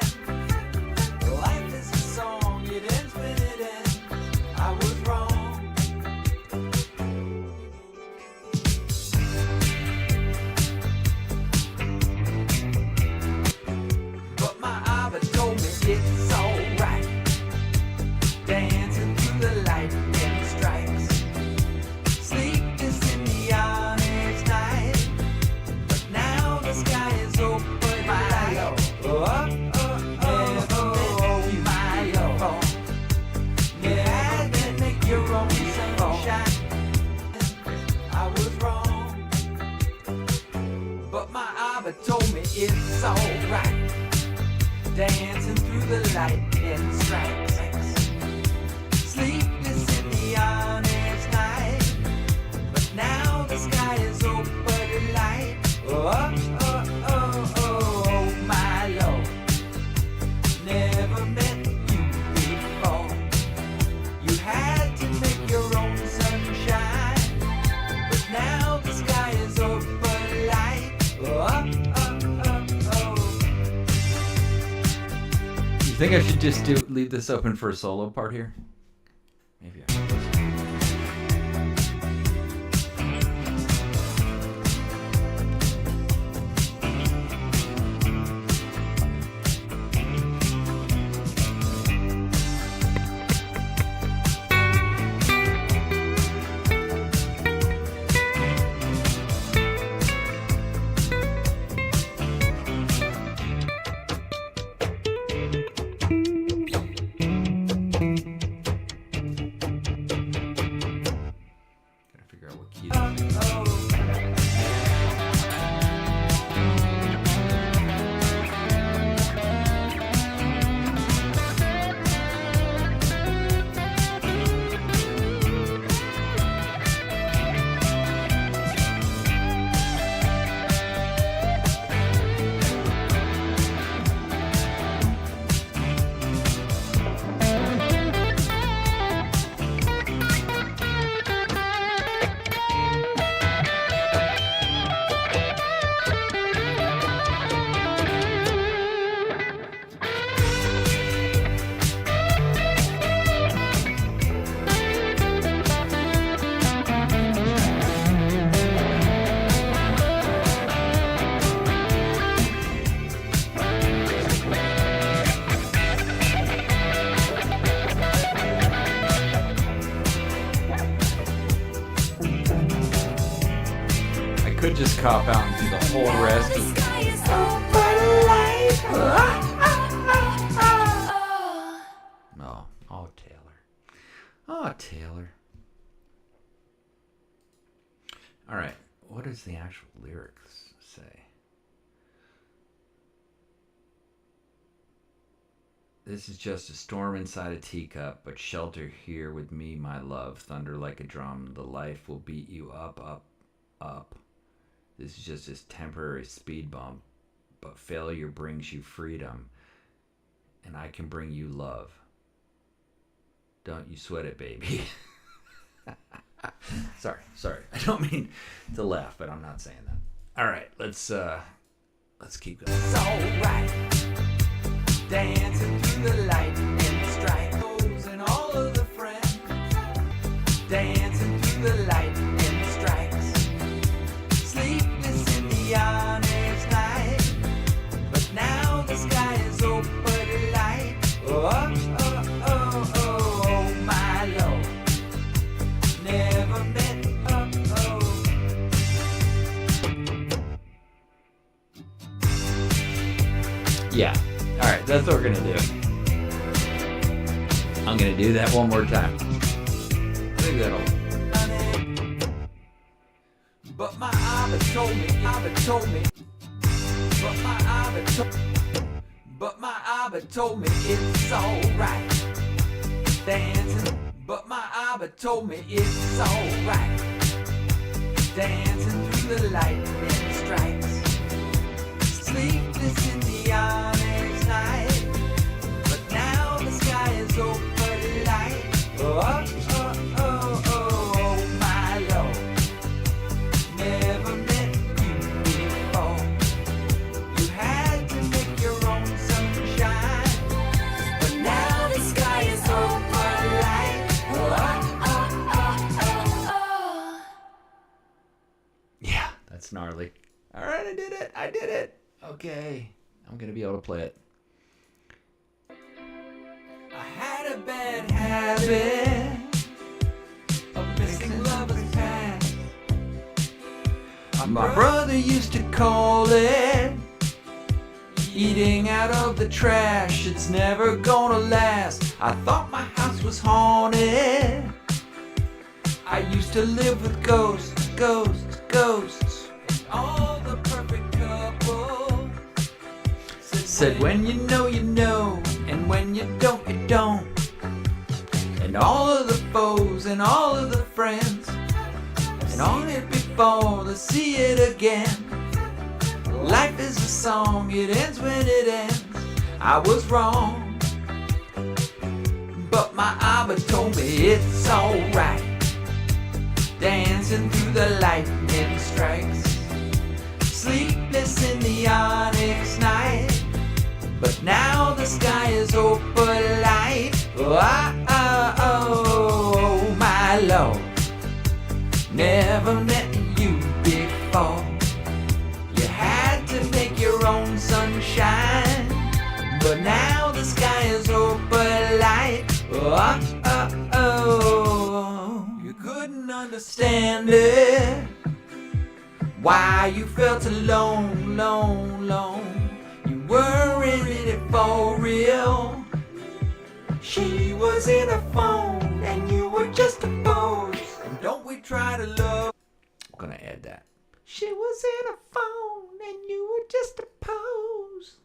Life is a song, it ends when it ends. I was wrong. But my Abba told me it's alright. Dancing through the light and strikes. Sleep is in the honest night. But now the sky is open wide. My love. Yeah, then make your own sunshine. I was wrong. But my Abba told me it's alright. Dancing through the light and strikes. Sleepless in the honest night. But now the sky is open to light. My Lord. Never met you before. You had to make your own sunshine. But now the sky is open to light. You think I should just leave this open for a solo part here? Maybe I should. could just cop out and do the whole rest The of sky is overlight. Oh, Taylor. Oh, Taylor. All right. What does the actual lyrics say? This is just a storm inside a teacup, but shelter here with me, my love. Thunder like a drum. The life will beat you up, up, up. This is just a temporary speed bump, but failure brings you freedom, and I can bring you love. Don't you sweat it, baby. Sorry. I don't mean to laugh, but I'm not saying that. All right, let's keep going. It's alright. Dancing through the light and the stripes and all of the friends. Dancing through the light and the stripes. Sleepless in the honest night. But now the sky is open light. Oh, my Lord. Never met, Yeah. All right, that's what we're gonna do. I'm gonna do that one more time. I think that'll. But my Abba told me, but my Abba told me it's alright. Dancing, but my Abba told me it's alright. Dancing through the light and the stripes. Sleepless in the honest night. But now the sky is open light. Oh, my Lord. Never met you before. You had to make your own sunshine. But now the sky is open light. Yeah, that's gnarly. All right, I did it. Okay, I'm gonna be able to play it. I had a bad habit of missing lovers past. My brother used to call it eating out of the trash. It's never gonna last. I thought my house was haunted. I used to live with ghosts. And all the perfect couples Said when you know, and when you don't, you don't. And all of the foes and all of the friends, and on it before to see it again. Life is a song, it ends when it ends. I was wrong, but my Abba told me it's alright. Dancing through the lightning strikes. Sleepless in the onyx night. But now the sky is open light. Oh, my Lord. Never met you before. You had to make your own sunshine. But now the sky is open light. Oh, you couldn't understand it. Why you felt alone. You weren't in it for real. She was in a phone and you were just a pose. And don't we try to love? I'm gonna add that. She was in a phone and you were just a pose.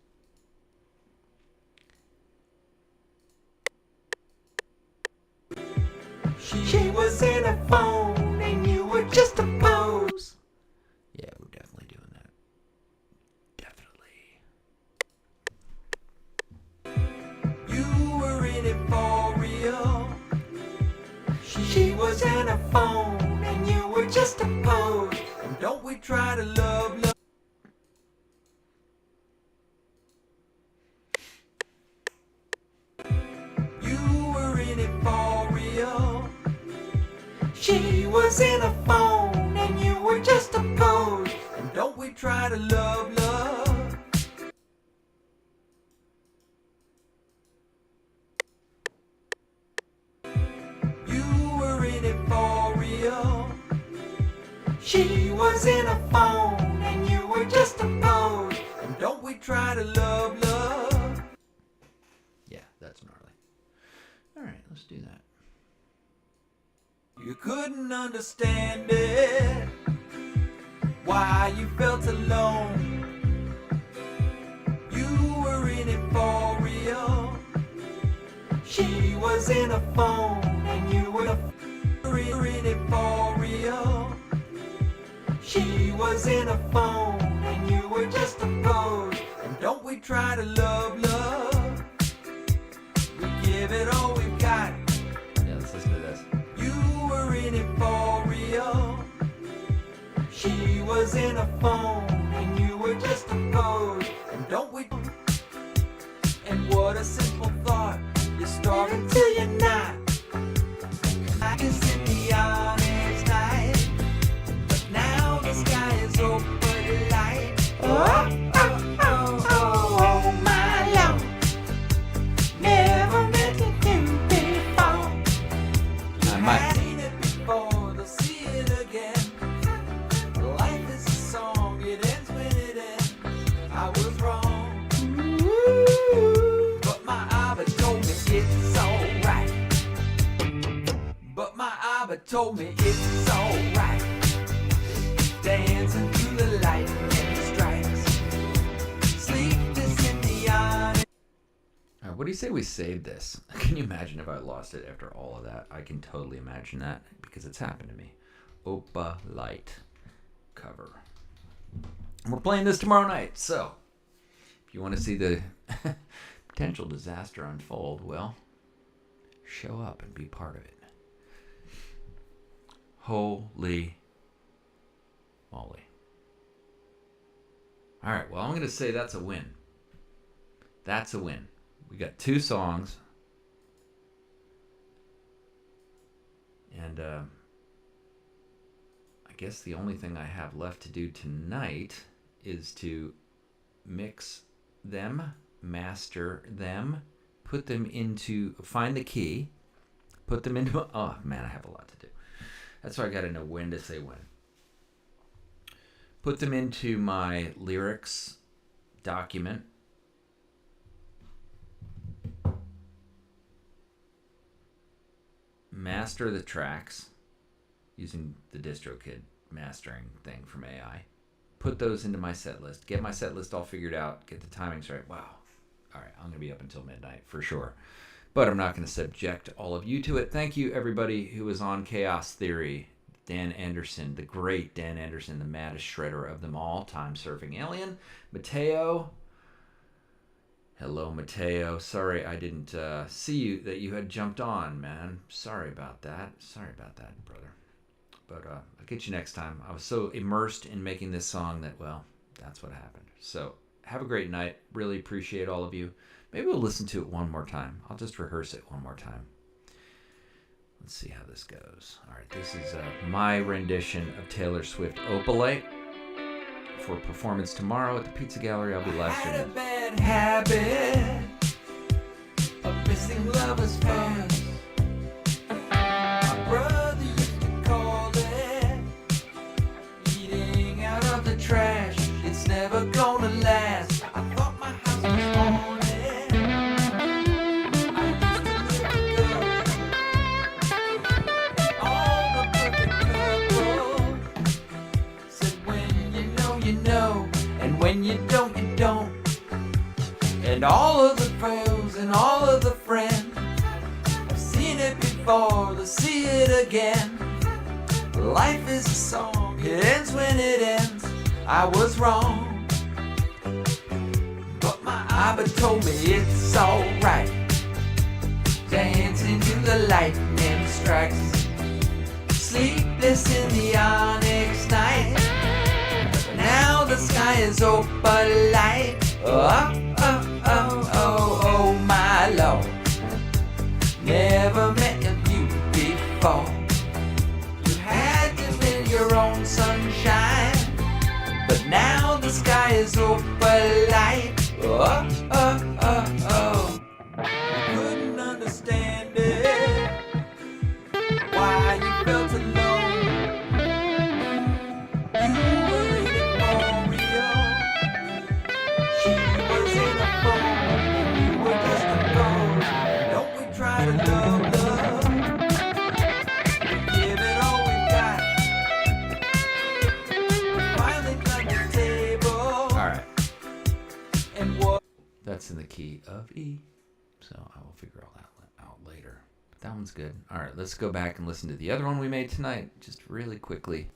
She was in a phone and you were just a pose. Yeah, we're definitely doing that. Definitely. You were in it for real. She was in a phone and you were just a pose. And don't we try to love? You were in it for real. She was in a phone and you were just a pose. And don't we try to love? You were in it for real. She was in a phone try to love? Yeah, that's gnarly. All right, let's do that. You couldn't understand it, why you felt alone. You were in it for real. She was in a phone and you were in it for real. She was in a phone and you were just a pose. And don't we try to love? We give it all we've got. Yeah, let's listen to this. You were in it for real. She was in a phone and you were just a pose. And don't we? And what a simple thought. You're starting till you're not. I can see the honest night, but now the sky is open light. Oh, my love. Never meant to do before. I might. Seen it before, they'll see it again. Life is a song, it ends when it ends. I was wrong, but my Abba told me it's alright. But my Abba told me it's alright. Dancing through the lightning strikes. Sleepless in the honest. All right, what do you say we save this? Can you imagine if I lost it after all of that? I can totally imagine that because it's happened to me. Opa Light cover. And we're playing this tomorrow night, so if you want to see the potential disaster unfold, well, show up and be part of it. Holy moly. All right, well, I'm going to say that's a win. That's a win. We got 2 songs. And I guess the only thing I have left to do tonight is to mix them, master them, put them into, find the key, put them into, oh man, I have a lot to do. That's why I got to know when to say when. Put them into my lyrics document. Master the tracks using the DistroKid mastering thing from AI. Put those into my set list. Get my set list all figured out. Get the timings right. Wow. All right, I'm going to be up until midnight for sure. But I'm not going to subject all of you to it. Thank you, everybody who was on Chaos Theory. Dan Anderson, the great Dan Anderson, the maddest shredder of them all, time surfing alien. Mateo. Hello, Mateo. Sorry I didn't see you, that you had jumped on, man. Sorry about that. Sorry about that, brother. But I'll get you next time. I was so immersed in making this song that, well, that's what happened. So have a great night. Really appreciate all of you. Maybe we'll listen to it one more time. I'll just rehearse it one more time. Let's see how this goes. All right, this is my rendition of Taylor Swift Opalite for performance tomorrow at the Pizza Gallery. I'll be live Had a streaming. bad habit of missing lovers first. My brother used to call it eating out of the trash. It's never gonna last. I thought my house was haunted. I used to live with girls, all the perfect couple. Said when you know, and when you don't, you don't. And all of the pros and all of the friends have seen it before, they'll see it again. Life is a song, it ends when it ends. I was wrong, but my Abba told me it's alright. Dancing to the lightning strikes, sleepless in the onyx night. Now the sky is open light. Oh, my Lord. Never met you before. You had to build your own sunshine, but now the sky is open light. Oh. You couldn't understand it, why you felt alone. You were in it for real. She So I will figure all that out later. But that one's good. All right, let's go back and listen to the other one we made tonight, just really quickly.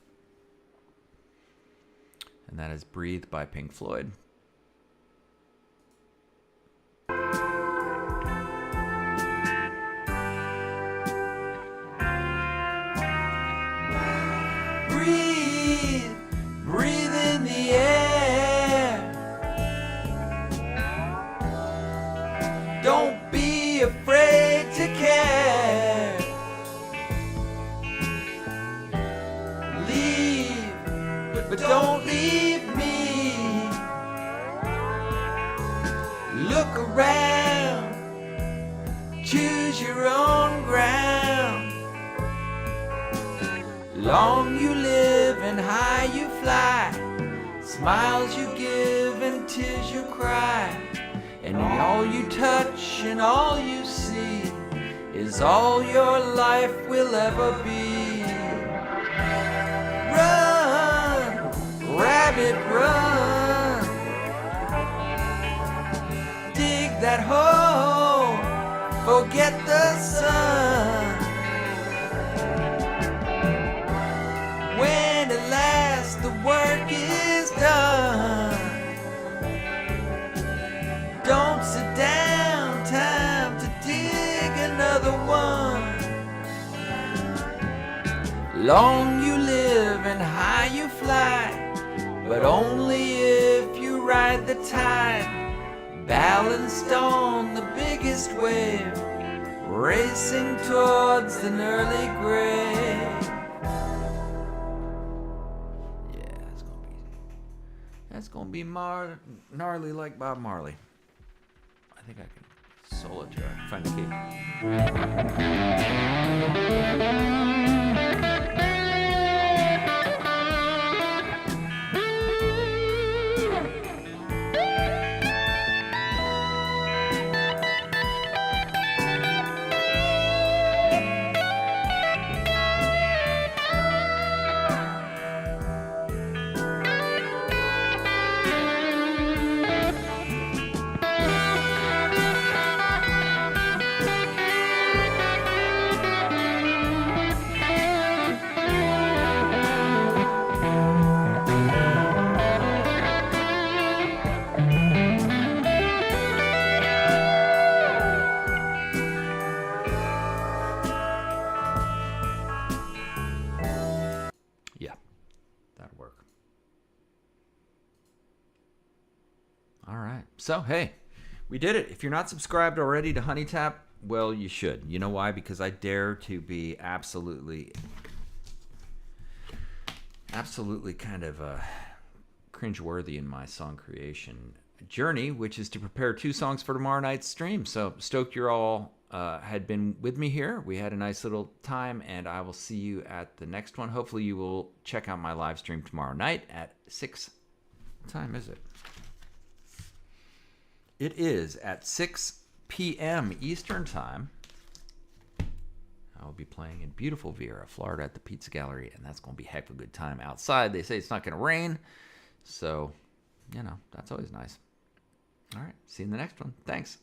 And that is Breathe by Pink Floyd. Breathe, breathe in the air. Don't be afraid to care. Leave, but don't leave me. Look around, choose your own ground. Long you live and high you fly. Smiles you give and tears you cry. And all you touch and all you see is all your life will ever be. Run, rabbit, run. Dig that hole, forget the sun. When at last the work is done, don't sit down, time to dig another one. Long you live and high you fly, but only if you ride the tide, balanced on the biggest wave, racing towards an early grave. That's gonna be gnarly like Bob Marley. I think I can solo to it. Find the key. Yeah, that'll work. All right. So, hey, we did it. If you're not subscribed already to Hunnitap, well, you should. You know why? Because I dare to be absolutely kind of cringeworthy in my song creation journey, which is to prepare 2 songs for tomorrow night's stream. So stoked you're all had been with me here. We had a nice little time, and I will see you at the next one. Hopefully you will check out my live stream tomorrow night at 6. What time is it? It is at 6 p.m. Eastern Time. I will be playing in beautiful Viera, Florida at the Pizza Gallery, and that's going to be a heck of a good time. Outside, they say it's not going to rain, so, you know, that's always nice. All right, see you in the next one. Thanks.